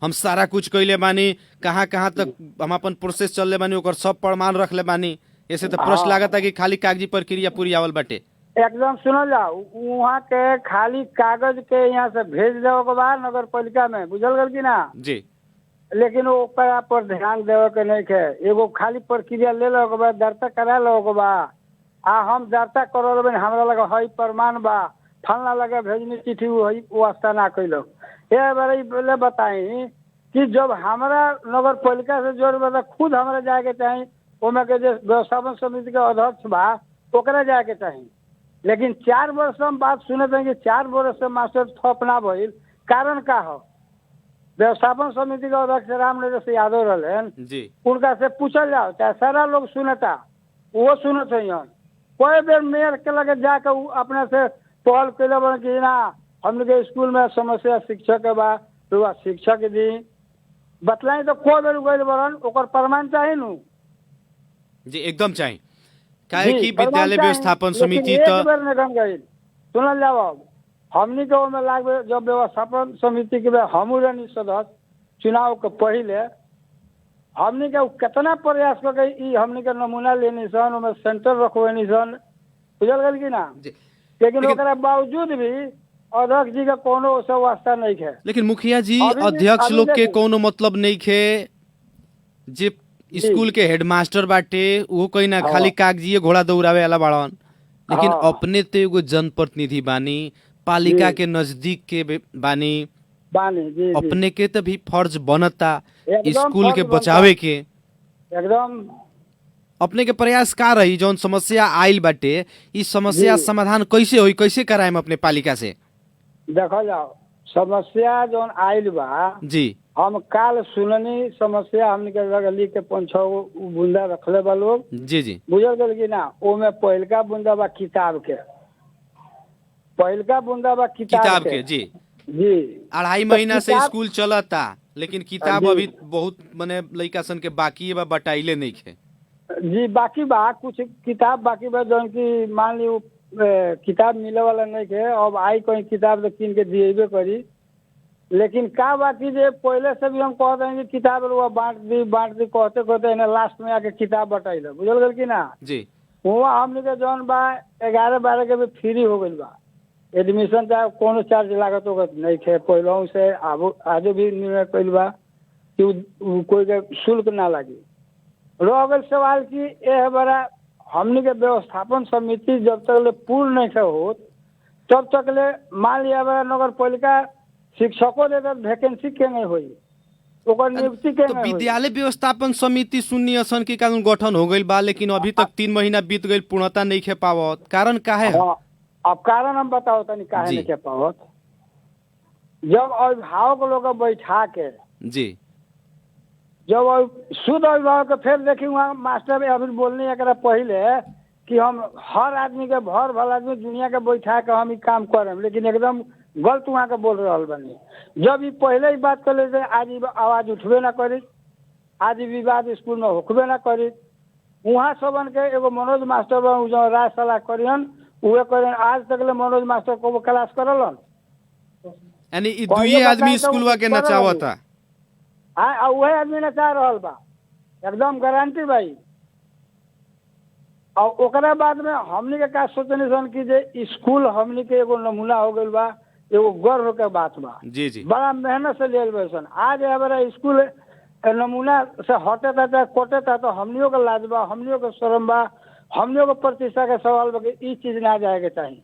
हम सारा कुछ कैले बानी कहाँ कहाँ तक हम अपन प्रोसेस चलले बानी ओकर सब प्रमाण रखले बानी ऐसे तो प्रश्न लागत है कि खाली कागजी प्रक्रिया पूरी आवल बाटे एकदम सुनल जाओ वहाँ के खाली कागज के यहाँ से भेज देवे के बाद नगर पालिका में बुझल गल की ना जी लेकिन वो पर ध्यान देवे के नहीं है एगो खाली प्रक्रिया ले लो के बाद दर्ता करा लो के बाद आ हम दर्ता करो हमरा लगा हई प्रमाण बा फलना लगे भेजनी चिट्ठी वास्ता ना कैलो ये बारे बताई कि जब हमारा नगर पालिका से जोड़ खुद हमारा जाए के चाहिए ओमे के जो व्यवस्थापन समिति के अध्यक्ष बा ओकरा जाए के चाहिए लेकिन 4 वर्ष हम बात सुने थे कि 4 वर्ष से मास्टर थप ना भइल कारण का हो व्यवस्थापन समिति के अध्यक्ष रामनगर से यादव रहन जी उनका से पूछल जाओ चाहे सारा लोग सुनता वो सुनत है कोई बेर मेयर के लगे जाकर अपने से पहल कैले बन कि ना हमने के स्कूल में समस्या शिक्षक के बा तो शिक्षक दी बतलाई तो कोई बेर गइल बरन ओकर प्रमाण चाहिए नु जी एकदम चाहिए काहे कि विद्यालय व्यवस्थापन समिति तो सुनल जाओ हमनी के में लागबे जब व्यवस्थापन समिति के हमू रहनी सदस्य चुनाव के पहले हमनी के कितना प्रयास करके ई हमनी के नमूना लेनी सन ओमे सेंटर रखवेनी सन बुझल गल की ना लेकिन ओकरा बावजूद भी अध्यक्ष जी का कोनो से वास्ता नहीं है लेकिन मुखिया जी अध्यक्ष लोग के कोनो मतलब नहीं है जे स्कूल के हेडमास्टर बाटे वो कहीं ना खाली कागजी घोड़ा दौड़ावे वाला बाड़न लेकिन अपने तो एगो जनप्रतिनिधि बानी पालिका के नजदीक के बानी जी, अपने के तो भी फर्ज बनता स्कूल के बचावे के एकदम अपने के प्रयास का रही जौन समस्या आइल बाटे इस समस्या समाधान कैसे होई कैसे कराएम अपने पालिका से देखो जाओ समस्या जौन आइल बा जी हम काल सुननी समस्या हमने के लिख के 5-6 बूंदा रखले बा लोग जी जी बुझल गल की ना ओमे पहिलका बूंदा बा किताब के पहिलका बूंदा बा किताब के जी जी 2.5 महीना से स्कूल चलता लेकिन किताब अभी बहुत माने लइका सन के बाकी बा बटाइले नहीं है जी बाकी बा कुछ किताब बाकी बा जौन की मान ली किताब मिले वाला नहीं है अब आई कोई किताब तो कीन के दिएबे करी लेकिन का बाकी जे पहले से भी हम कहते हैं कि किताब बांट दी कहते कहते लास्ट में आके किताब बटाइल बुझल गल की ना जी वहाँ हमने के जौन बा 11-12 के भी फ्री हो गई बा एडमिशन चाहे कोनो चार्ज लागत होगा नहीं है पहले से आगे भी निर्णय कैल बा कि कोई के शुल्क ना लगी रह गल सवाल की यह बड़ा हमने के व्यवस्थापन समिति जब तक ले पूर्ण नहीं हो तब तक ले मान लिया बड़ा नगर पालिका शिक्षकों देते वैकेंसी के नहीं हुई, ओकर नियुक्ति के तो नहीं हुई। विद्यालय व्यवस्थापन समिति शून्य असन के कारण गठन हो गई बा, लेकिन अभी तक 3 महीना बीत गई, पूर्णता नहीं खे पावत, कारण का है? हाँ, अब कारण हम बताओ तनी काहे जी। नहीं के पावत। जब अभिभावक लोग के बैठा के, जी जब शुद्ध अभिभावक फिर देखी वहाँ मास्टर अभी बोलने एकरा पहले कि हम हर आदमी के भर भल आदमी दुनिया के बैठा के हम ई काम करें, लेकिन एकदम गलत वहाँ के बोल रहा बनी। जब ई पहले ही बात कर ले आज ई आवाज उठबे ना करी, आज ई विवाद स्कूल में होकबे ना करी। वहाँ सबन के एगो मनोज मास्टर बा जो राय सलाह करियन उहे करियन। आज तक ले मनोज मास्टर को क्लास करलन, यानी ई दुई आदमी स्कूलवा के नचावता। हाँ, वही आदमी नचा रहल बा, एकदम गारंटी भाई। और ओकरा बाद में हमनी के का सोचनी सन कि जे स्कूल हमनी के एगो नमूना हो गइल बा, एगो गर्व के बात बा। जी जी बड़ा मेहनत से लेल बा सन। आज हमारा स्कूल नमूना से हटे था चाहे कोटे था तो हमनियों के लाज बा, हमनियों के शर्म बा, हमनियों के प्रतिष्ठा के सवाल बा कि ई चीज ना जाए के चाहिए।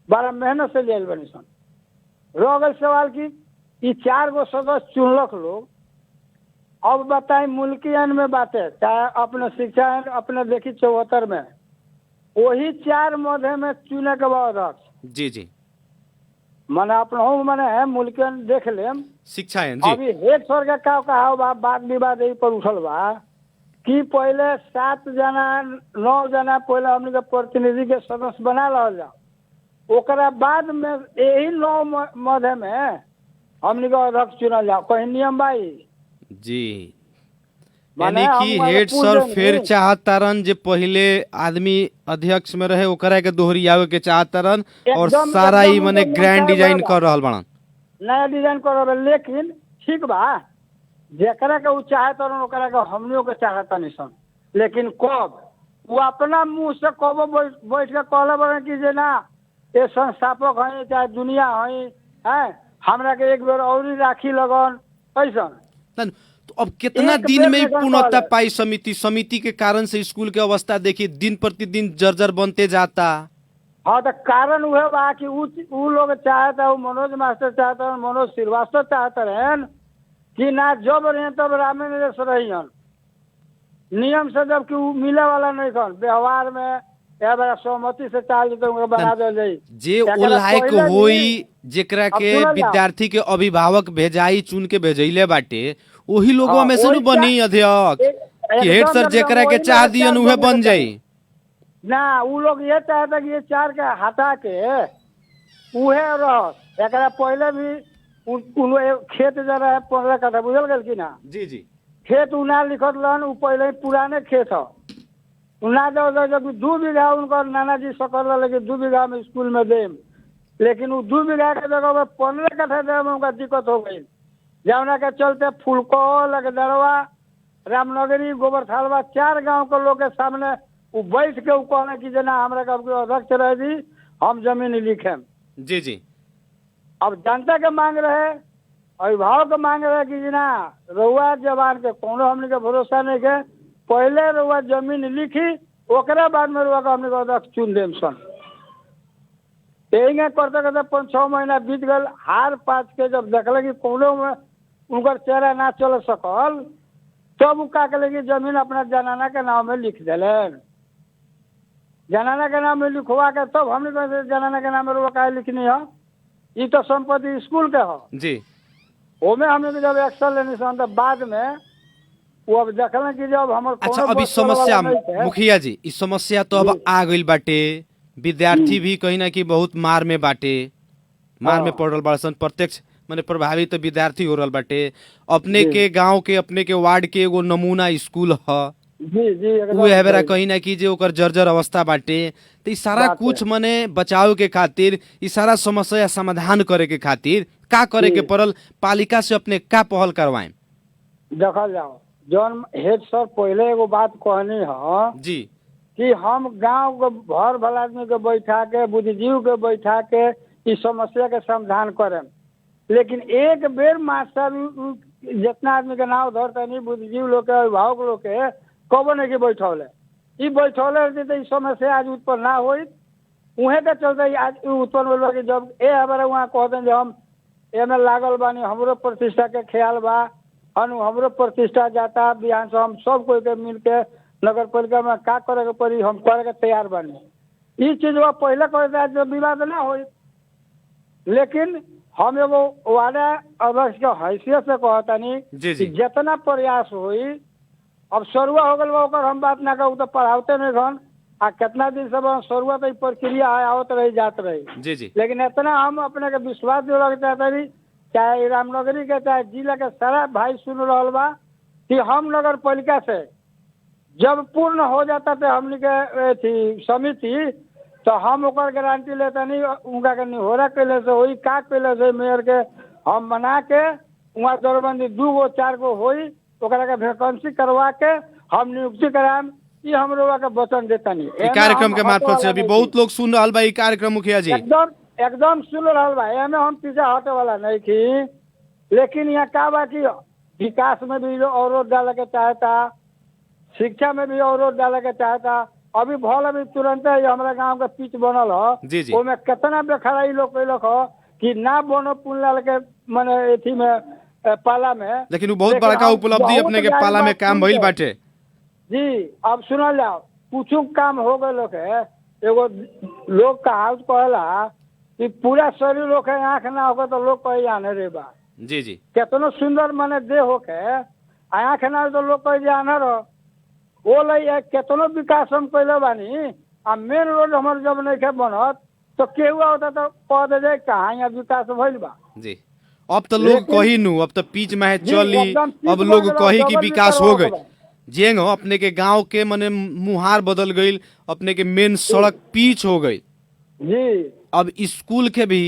बड़ा मेहनत से लेल बनी सन। रह गई सवाल की ई 4 गो सदस्य चुनलक लोग। अब बताई मुल्की आइन में बातें चाहे अपने शिक्षा आइन अपने देखी 74 में वही 4 मध्य में चुने के बाद अध्यक्ष। जी जी मैंने अपना मैंने है मुल्की आइन देख लेम। शिक्षा है जी। अभी हेड सर का का कहा बा बात विवाद यही पर उठल बा कि पहले 7 जना 9 जना पहले हमने के प्रतिनिधि के सदस्य बना रहल जा, ओकरा बाद में यही 9 मध्य में हमने के अध्यक्ष चुनल जा। कहीं नियम बाई जी माने यानी कि हम हेड पूछ सर देंगे। फिर चाहतारन जे पहले आदमी अध्यक्ष में रहे ओकरा के दोहरियावे के चाहतारन और एकदम- सारा ही एकदम माने एकदम ग्रैंड चाहे डिजाइन बड़ा। कर रहल बाड़न। नया डिजाइन कर, लेकिन ठीक बा जेकरा के उ चाहे तो ओकरा के हमनियों के चाहता नहीं सन। लेकिन कब वो अपना मुंह से कब बैठ के कहले बड़े कि जे ना ये संस्थापक है चाहे दुनिया है हमरा के एक बेर और ही राखी लगन ऐसा। तन तो अब कितना एक दिन बेर में ही में पूर्णता कहले। पाई समिति के कारण से स्कूल के अवस्था देखिए दिन प्रतिदिन जर्जर बनते जाता। हाँ तो कारण वह बा कि उ लोग चाहता, वो मनोज मास्टर चाहता, मनोज श्रीवास्तव चाहते रहन कि ना जब रहे तब रामे नरेश रहियन नियम से, जबकि उ मिले वाला नहीं खन व्यवहार में या बड़ा सहमति से चाल तो उनका बना दे जाई। जे ओ एकरा लायक पहिले भी- होई जेकरा अब के सुनल जाओ। विद्यार्थी के अभिभावक भेजाई चुन के भेजैले बाटे वही लोगों हाँ, में से वही नु बनी अध्यक्ष कि हेड सर एकदम जेकरा के वही चाह लोग दियन चार उहे बन बन के जाई। ना उ लोग ये चाहता कि ये 4 के हटा के उहे रह। एकरा पहले भी खेत जरा है 15 कट्ठा बुझल गल कि ना जी जी खेत उ ना लिखत रहन, उ पहले ही पुराने खेत ह। उ ना जाओ जब 2 बीघा उनकर नाना जी सकल रहा, लेकिन 2 बीघा में स्कूल में देम, लेकिन उ 2 बीघा के जगह में 15 कट्ठा दे में उनका दिक्कत हो गई। जमुना के चलते फुलको लगदरवा रामनगरी गोबर थालवा 4 गांव के लोग के सामने उ बैठ के उ कहना कि जना हमरा के अध्यक्ष रह दी हम जमीन लिखे। जी जी अब जनता के मांग रहे, अभिभावक के मांग रहे कि जना रउआ जवान के कोनो हमने के भरोसा नहीं के, पहले रउआ जमीन लिखी ओकरा बाद में रउआ के हमने के अध्यक्ष चुन देम सन। यही करते करते 5-6 महीना बीत गल। हार पाच के जब देखल कि कोनो में उनकर चेहरा ना चल सकल तब उ का कले कि जमीन अपना जनाना के नाम में लिख दिलन। जनाना के नाम में लिखवा के तब हमने कहा जनाना के नाम में रुआ काहे लिखनी है, ये तो संपत्ति स्कूल के हो। जी ओमे हमने के जब एक्शन लेने से तो बाद में वो अब देखल कि जब हमर अच्छा कोनो अभी बस चले समस्या वाला नहीं थे। मुखिया जी इस समस्या तो अब आ गइल बाटे, विद्यार्थी भी कहीं ना कहीं बहुत मार में बाटे, मार में पड़ रहल बाड़सन, प्रत्यक्ष माने प्रभावित तो विद्यार्थी हो रहल बाटे। अपने के गांव के अपने के वार्ड के एगो नमूना स्कूल ह, जी जी एकदम उहे बेरा सही। कहीं ना कहीं जे ओकर जर्जर अवस्था बाटे। तो ई सारा बात कुछ मने बचाव के खातिर ई सारा समस्या समाधान करे के खातिर का करे के पड़ल, पालिका से अपने का पहल करवाएं? देखल जाओ जौन हेड सर पहले एगो बात कहनी है जी कि हम गांव के भर भल आदमी के बैठा के बुद्धिजीव के बैठा के इस समस्या के समाधान करें, लेकिन एक बेर मास्टर जितना आदमी के नाम धरता नहीं बुद्धिजीव लोग के अभिभावक लोग के कबो नहीं के बैठौले, ई बैठौले रहती तो इस समस्या आज उत्पन्न ना होई। उहे के चलते आज उत्पन्न हो कि जब हमारे वहाँ कहते हैं जब हम एमे लागल बानी, हमरो प्रतिष्ठा के ख्याल बा, हमरो प्रतिष्ठा जाता बिहान से हम सब कोई के मिल के नगर पालिका में का करे के पड़ी हम करे के तैयार बानी। ई चीज वो पहले करे तो विवाद ना हो, लेकिन हम एगो वार्ड अध्यक्ष के हैसियत से कहतानी कि जितना प्रयास होई, अब सरुआ हो गल ओकर हम बात ना कहू तो पढ़ाते नहीं घन आ कितना दिन से सरुआ तो प्रक्रिया है आवत रही जात रही जी जी। लेकिन इतना हम अपने के विश्वास दिला चाहते चाहे रामनगरी के चाहे जिला के सारा भाई सुन रहा बा कि हम नगर पालिका से जब पूर्ण हो जाता थे हमने के थी समिति तो हम ओकर गारंटी लेता नहीं, उनका के निहोरा कैले से वही का कैले से मेयर के हम बना के वहाँ दौरबंदी 2 गो 4 गो होई ओकरा के वैकेंसी करवा के हम नियुक्ति कराम, ये हम लोग के वचन देता नहीं। कार्यक्रम के मार्फत से अभी बहुत लोग सुन रहा बा ई कार्यक्रम मुखिया जी एकदम सुन रहा बा, एमे हम पीछे हटे वाला नहीं थी, लेकिन यहाँ का बा कि विकास में भी अवरोध डाले के चाहता, शिक्षा में भी अवरोध डाले के चाहता। अभी भल अभी तुरंत हमारा गांव का पिच बनल हो, ओमे कितना बेखराई लोग कैलक हो कि ना बनो पुनलाल के माने एथी में पाला में, लेकिन वो बहुत बड़का उपलब्धि अपने के पाला में काम भइल बाटे जी। अब सुनल जाओ कुछ काम हो गए लोग है, एगो लोग कहावत कहला कि पूरा शरीर लोग है आँख ना होगा तो लोग कही आने रे बा जी जी। कितनो सुंदर माने देह होके आँख ना तो लोग कही आने रहो वो लई कितनो विकास हम कैले बानी आ मेन रोड हमारे जब नहीं बनत तो केहू होता तो कह दे जाए कहाँ यहाँ विकास भइल बा जी। अब तो लोग कही नु, अब तो पीच में चली, अब लोग कही कि विकास हो गई जेंग हो अपने के गांव के मने मुहार बदल गई, अपने के मेन सड़क पीच हो गई जी। अब स्कूल के भी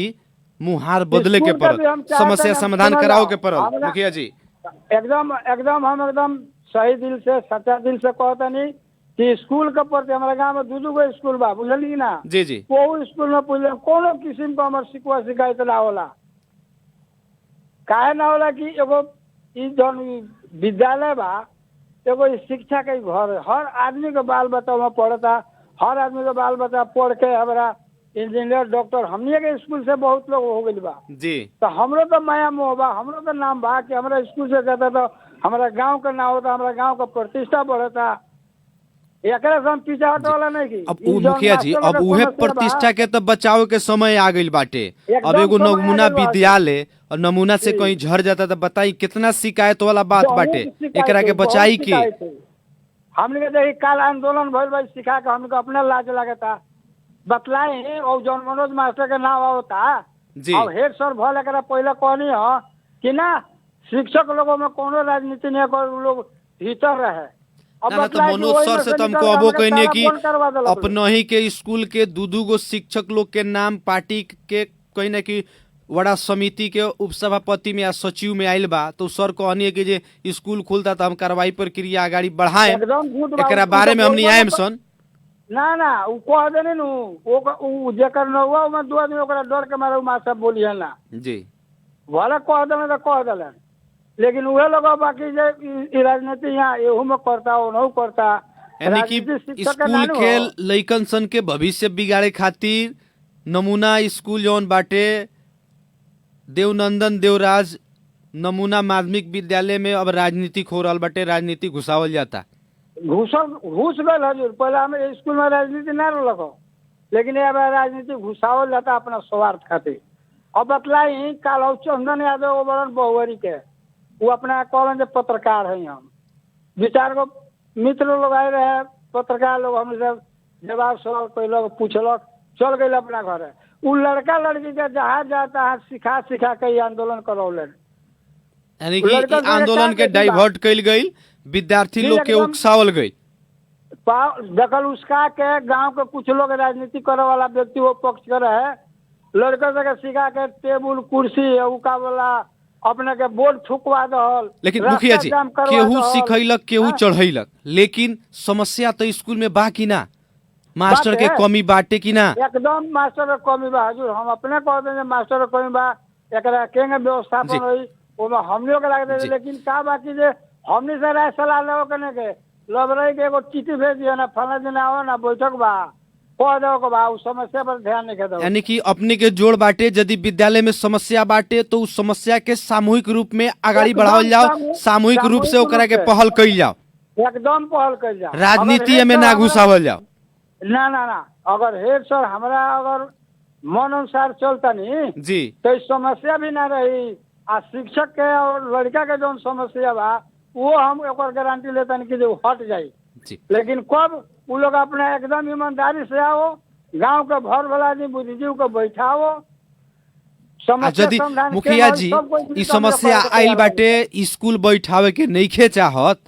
मुहार बदले के पड़ल, समस्या समाधान कराओ के पड़ल मुखिया जी। एकदम एकदम हम एकदम सही दिल से सच्चा दिल से कहता नहीं कि स्कूल के प्रति हमारे गांव में 2 गो स्कूल बा, बुझली ना जी जी। वो स्कूल में पूछले कोनो किस्म का हमारे शिकवा शिकायत ना होला, काहे ना होला कि एगो ई जौन विद्यालय बा एगो शिक्षा के घर है, हर आदमी के बाल बच्चा में पढ़ता, हर आदमी के बाल बच्चा पढ़ के हमारा इंजीनियर डॉक्टर हमने के स्कूल से बहुत लोग हो गई बा जी। तो हमरो तो माया मोह बा, हमरो तो नाम बा कि हमारा स्कूल से जाता तो हमारा गांव का नाम होता, हमारा गांव का प्रतिष्ठा बढ़ता, एकरा से हम पीछे हटे वाला नहीं की। अब मुखिया जी अब उहे प्रतिष्ठा के तो बचाव के समय आ गई बाटे, अब एगो नमूना विद्यालय और नमूना से कहीं झड़ जाता तो बताई कितना शिकायत वाला बात बाटे, एकरा के बचाई के हमने के देखी काल आंदोलन भइल भाई सिखा के हमने अपने लाज लगता बतलाई और जौन मनोज मास्टर के नाम होता और हेड सर भल एक पहले कहनी हो कि ना शिक्षक लोगों में कोनो राजनीति नहीं कर, लोग भीतर रहे। ना तो मनोज सर से तुम कहबो कहने कि अपना ही के स्कूल के 2 गो शिक्षक लोग के नाम पार्टी के कहीं ना कि वड़ा समिति के उपसभापति में या सचिव में आयल बा तो सर कहनी कि जे स्कूल खुलता तो हम कार्रवाई प्रक्रिया आगाड़ी बढ़ाए, एकरा बारे में हमनी आएम सन ना उ कह देने नु ओ जेकर न हुआ में 2 आदमी ओकरा डर के मारे मां सब बोलिए ना जी भले कह देले तो कह देले, लेकिन उहे लोग बाकी जे राजनीति यहाँ एहू में करता ओनहू करता, यानी कि स्कूल के लइकन सन के भविष्य बिगाड़े खातिर नमूना स्कूल जौन बाटे देवनंदन देवराज नमूना माध्यमिक विद्यालय में अब राजनीतिक हो रहा बाटे, राजनीति घुसावल जाता, घुस गल हजूर। पहले हमें स्कूल में राजनीति ना रखो, लेकिन अब राजनीति घुसावल जाता अपना स्वार्थ खातिर। अब बतलाई काल चंदन यादव बड़न बहुवरी के वो अपना कहलन जो पत्रकार है, हम 2-4 गो मित्र लोग आए रहे पत्रकार लोग, हम सब जवाब सवाल कैलक पूछलक चल गए अपना घर। उ लड़का लड़की के जहाँ जाता है सिखा के आंदोलन करौलन, यानी कि आंदोलन के डाइवर्ट कैल गई, विद्यार्थी लोग के उकसावल गई, दखल उसका के गांव के कुछ लोग राजनीति करे वाला व्यक्ति वो पक्ष करे है, लड़का के सिखा के टेबुल कुर्सी उका वाला अपने के बोर्ड ठुकवा दहल। लेकिन मुखिया जी केहू सिखैलक केहू चढ़ैलक, लेकिन समस्या तो स्कूल में बा कि ना, मास्टर के कमी बाटे कि ना? एकदम मास्टर के कमी बा हजूर, हम अपने कह देंगे मास्टर के कमी बा, एकरा केंगे व्यवस्थापन होई ओमे हमनियो के लाग दे, लेकिन का बाकी जे हमनी से राय सलाह लेओ कने के लबरई के एगो चिट्ठी भेज दिया ना फला दिन आओ ना बैठक बा कह दो के बा, उस समस्या पर ध्यान नहीं दो। यानी कि अपने के जोड़ बाटे, यदि विद्यालय में समस्या बाटे तो उस समस्या के सामूहिक रूप में आगाड़ी एकदम बढ़ावल जाओ, सामूहिक सामूहिक रूप से ओकरा के रूप से। पहल कइल जाओ, एकदम पहल कर जाओ। राजनीति अगर में हेड ना सर घुसावल जाओ। ना ना ना, अगर हेड सर हमारा अगर मन अनुसार चलता नहीं जी तो इस समस्या भी ना रही। आ शिक्षक के और लड़का के जो समस्या बा वो हम ओकर गारंटी लेता नहीं कि जो हट जाई। जी लेकिन कब वो लोग अपने एकदम ईमानदारी से आओ, गांव के भर भला आदमी बुद्धिजीव को बैठाओ, आ यदि समाधान के मुखिया होई, जी सब कोई ई मिलकर समस्या करे के आइल तैयार बाटे, स्कूल बैठावे के नइखे चाहत,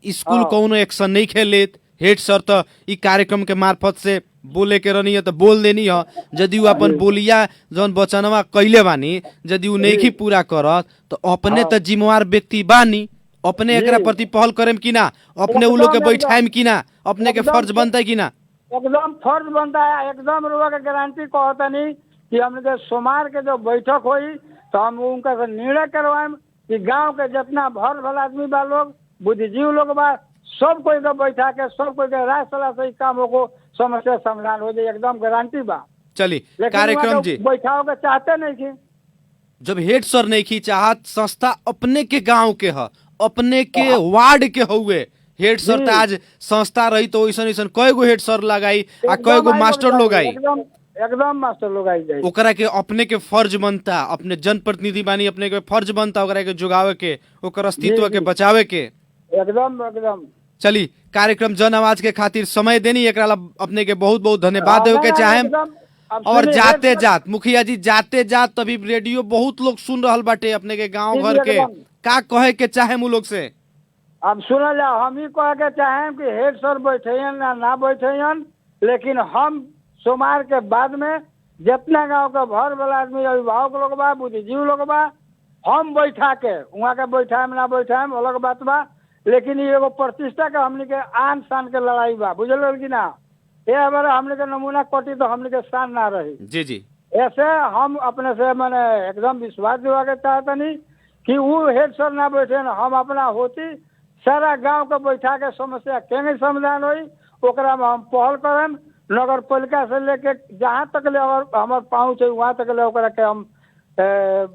स्कूल हाँ। कौनो एक्शन नइखे लेत, हेड सर तो ई कार्यक्रम के मार्फत से बोले के रहनी है तो बोल देनी है, यदि वो अपन बोलिया जौन वचनवा कइले बानी यदि वो नइखे पूरा करत तो अपने हाँ। तो जिम्मेवार व्यक्ति बानी, अपने एकरा जी। प्रति पहल करेम कि ना, अपने उ लोग के एकदम, बैठाएम कि ना, अपने के एकदम फर्ज बनता कि ना। एकदम फर्ज बनता है। एकदम रुआ के गारंटी कहता नहीं कि हमने के सोमवार के जो बैठक हुई तो हम उनका से निर्णय करवाएं कि गांव के जितना भर भला आदमी बा लोग, बुद्धिजीव लोग बा, सब कोई को बैठा के सब कोई के राय सलाह से कामों को समस्या समाधान हो जाए, एकदम गारंटी बा। चली लेकिन कार्यक्रम वहाँ जी, के बैठाओ के चाहते नहीं कि जब हेड सर नहीं की चाहत, संस्था अपने के गांव के ह, अपने के वार्ड के हुए, हेड सर तो आज संस्था रही तो ऐसा ऐसा कई गो हेड सर लगाई आ कई गो मास्टर लोग आई, एकदम एकदम मास्टर लोग आई जाए। ओकरा के अपने के फर्ज बनता, अपने जनप्रतिनिधि बानी, अपने के फर्ज बनता ओकरा के जुगावे के, ओकर अस्तित्व के बचावे के। एकदम एकदम चली कार्यक्रम जन आवाज के खातिर समय देनी, एकरा ला अपने के बहुत बहुत धन्यवाद देवे के चाहेम। एकदम। अब और सुनिए, जाते हेड सर- जात मुखिया जी, जाते जात तभी रेडियो बहुत लोग सुन रहल बाटे अपने के गांव जी, घर के, एकदम। का कहे के चाहे उ लोग से? अब सुना जाओ, हम ही कह के चाहें कि हेड सर बैठे ना बैठे, लेकिन हम सोमवार के बाद में जितना गांव का भर वाला आदमी, अभिभावक लोग बा, बुद्धिजीव लोग बा, हम बैठा के वहाँ के बैठाएम ना बैठाएम अलग बात बा, लेकिन ये एगो प्रतिष्ठा के हमने के आन शान के लड़ाई बा, बुझल कि ना। ये बार हमने के नमूना कटी तो हमने के शान ना रही। जी जी ऐसे हम अपने से मैंने एकदम विश्वास दिवा के चाहता नहीं कि वो हेड सर ना बैठे न, हम अपना होती सारा गांव के बैठा के समस्या केंगे समाधान हुई ओकरा में हम पहल करें। नगर पालिका से लेके जहाँ तक ले अगर हमारे पहुँच है वहाँ तक ले ओकरा के हम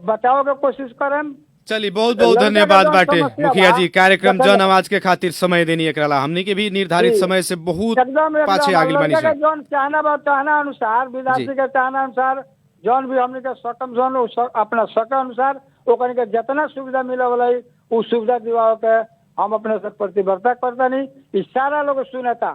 बचाव के कोशिश करें। चली बहुत बहुत लड़का धन्यवाद का बाटे समस्या मुखिया बा, जी, कार्यक्रम लड़का जन का- आवाज के खातिर समय देनी, एकरा ला हमनी के भी निर्धारित जी। समय से बहुत एकदम पाछे आगे बनी लड़का सन। के जौन चाहना बा चाहना अनुसार, जी। विद्यार्थी के चाहना अनुसार जौन भी हमने के सकम जौन अपना सक अनुसार ओकरे के जितना सुविधा मिले वाला है उ सुविधा दिवाओ के हम अपने से प्रतिबद्धता करता नहीं। इस सारा लोग सुनता,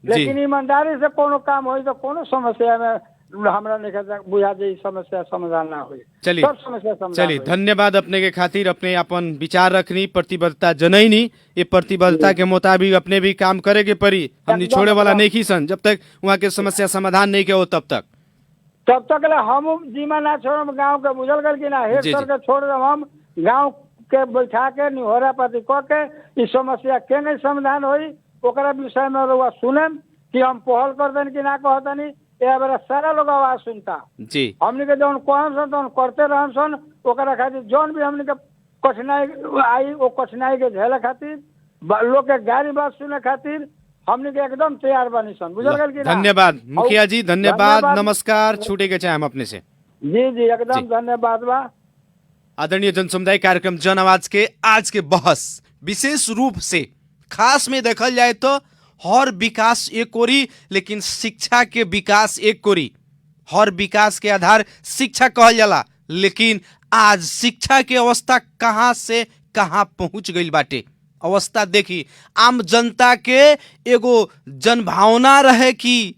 लेकिन ईमानदारी से कोनो काम हो तो कोनो समस्या में हमरा नहीं बुझा जाए समस्या समाधान ना हो। चली सब समस्या समाधान चली होई। धन्यवाद अपने के खातिर, अपने अपन विचार रखनी, प्रतिबद्धता जनैनी, ये प्रतिबद्धता के मुताबिक अपने भी काम करे के पड़ी, हमनी एकदम, छोड़े वाला एकदम। नहीं की सन, जब तक वहाँ के समस्या समाधान नहीं के हो तब तक। तब तक ले हम जीमा ना छोड़म गांव के, बुझल गल कि ना। हेड जी, सर जी। के छोड़ दम, हम गांव के बैठा के निहोरा पाती क के इस समस्या के नहीं समाधान होई ओकरा विषय में लोग सुनम कि हम पहल कर देन कि ना कहतनी। ये बार सारा लोग आवाज सुनता, जी हमने के जौन कहम सन तौन करते रहम सन। ओकरा खातिर जौन भी हमने के कठिनाई आई वो कठिनाई के झेले खातिर, लोग के गाड़ी बात सुने खातिर हमने के एकदम तैयार बनी सन, बुझल गल कि ना। धन्यवाद मुखिया जी, धन्यवाद, धन्यवाद। नमस्कार, छूटे के चाहे हम अपने से। जी जी एकदम जी। धन्यवाद बा। आदरणीय जन समुदाय, कार्यक्रम जन आवाज के आज के बहस विशेष रूप से खास में देखल जाए तो हर विकास एक ओरी, लेकिन शिक्षा के विकास एक ओरी। हर विकास के आधार शिक्षा कहल जाला, लेकिन आज शिक्षा के अवस्था कहाँ से कहाँ पहुंच गई बाटे। अवस्था देखी, आम जनता के एगो जनभावना रहे कि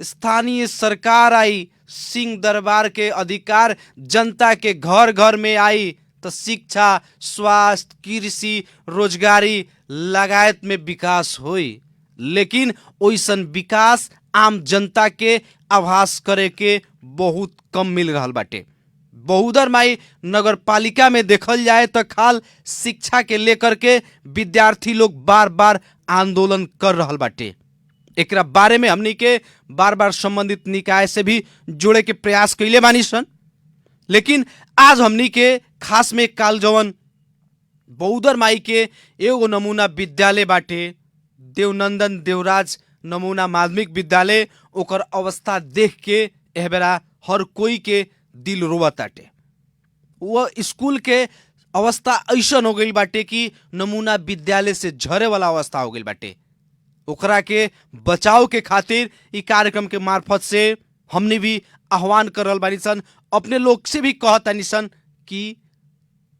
स्थानीय सरकार आई, सिंह दरबार के अधिकार जनता के घर घर में आई तो शिक्षा, स्वास्थ्य, कृषि, रोजगारी लगायत में विकास होई। लेकिन ओइसन विकास आम जनता के आभास करे के बहुत कम मिल रहा बाटे। बहुदर माई नगर पालिका में देखल जाए तो खाल शिक्षा के लेकर के विद्यार्थी लोग बार बार आंदोलन कर रहल बाटे। एकरा बारे में हमनी के बार बार संबंधित निकाय से भी जोड़े के प्रयास कैले बानी सन, लेकिन आज हमनी के खास में काल जवन बहुदर माई के एगो नमूना विद्यालय बाटे, देवनंदन देवराज नमूना माध्यमिक विद्यालय ओकर अवस्था देख के एह बेरा हर कोई के दिल रोवताटे। वो स्कूल के अवस्था ऐसन हो गई बाटे कि नमूना विद्यालय से झरे वाला अवस्था हो गई बाटे। ओकरा के बचाव के खातिर ई कार्यक्रम के मार्फत से हमने भी आह्वान करल बानी सन, अपने लोग से भी कहतानी सन कि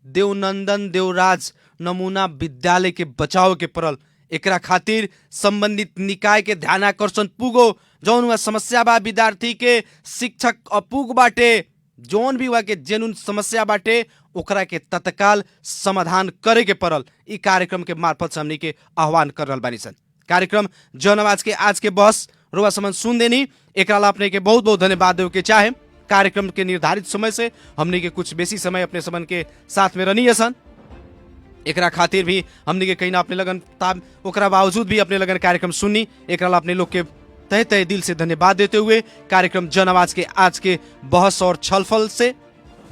देवनंदन देवराज नमूना विद्यालय के बचाव के पड़ल। एकरा खातिर संबंधित निकाय के ध्यानाकर्षण पुगो। जौन वह समस्या बा विद्यार्थी के, शिक्षक अपुग बाटे, जौन भी वह के जेनुन समस्या बाटे ओकरा के तत्काल समाधान करे के पड़ल। ई कार्यक्रम के मार्फत से हमनी के आह्वान कर रहल बानी सन। कार्यक्रम जन आवाज के आज के बहस रुआ समन सुन देनी, एकरा ला अपने के बहुत बहुत धन्यवाद देवे के चाहे। कार्यक्रम के निर्धारित समय से हमनी के कुछ बेसी समय अपने समन के साथ में रहनी है सन। एकरा खातिर भी हमनी के कहीं ना अपने लगन ओकरा बावजूद भी अपने लगन कार्यक्रम सुननी, एकरा ला अपने लोग के तहे तहे दिल से धन्यवाद देते हुए कार्यक्रम जन आवाज के आज के बहस और छलफल से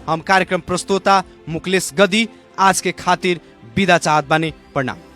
हम कार्यक्रम प्रस्तोता मुकलेश गदी आज के खातिर विदा चाहत बानी। प्रणाम।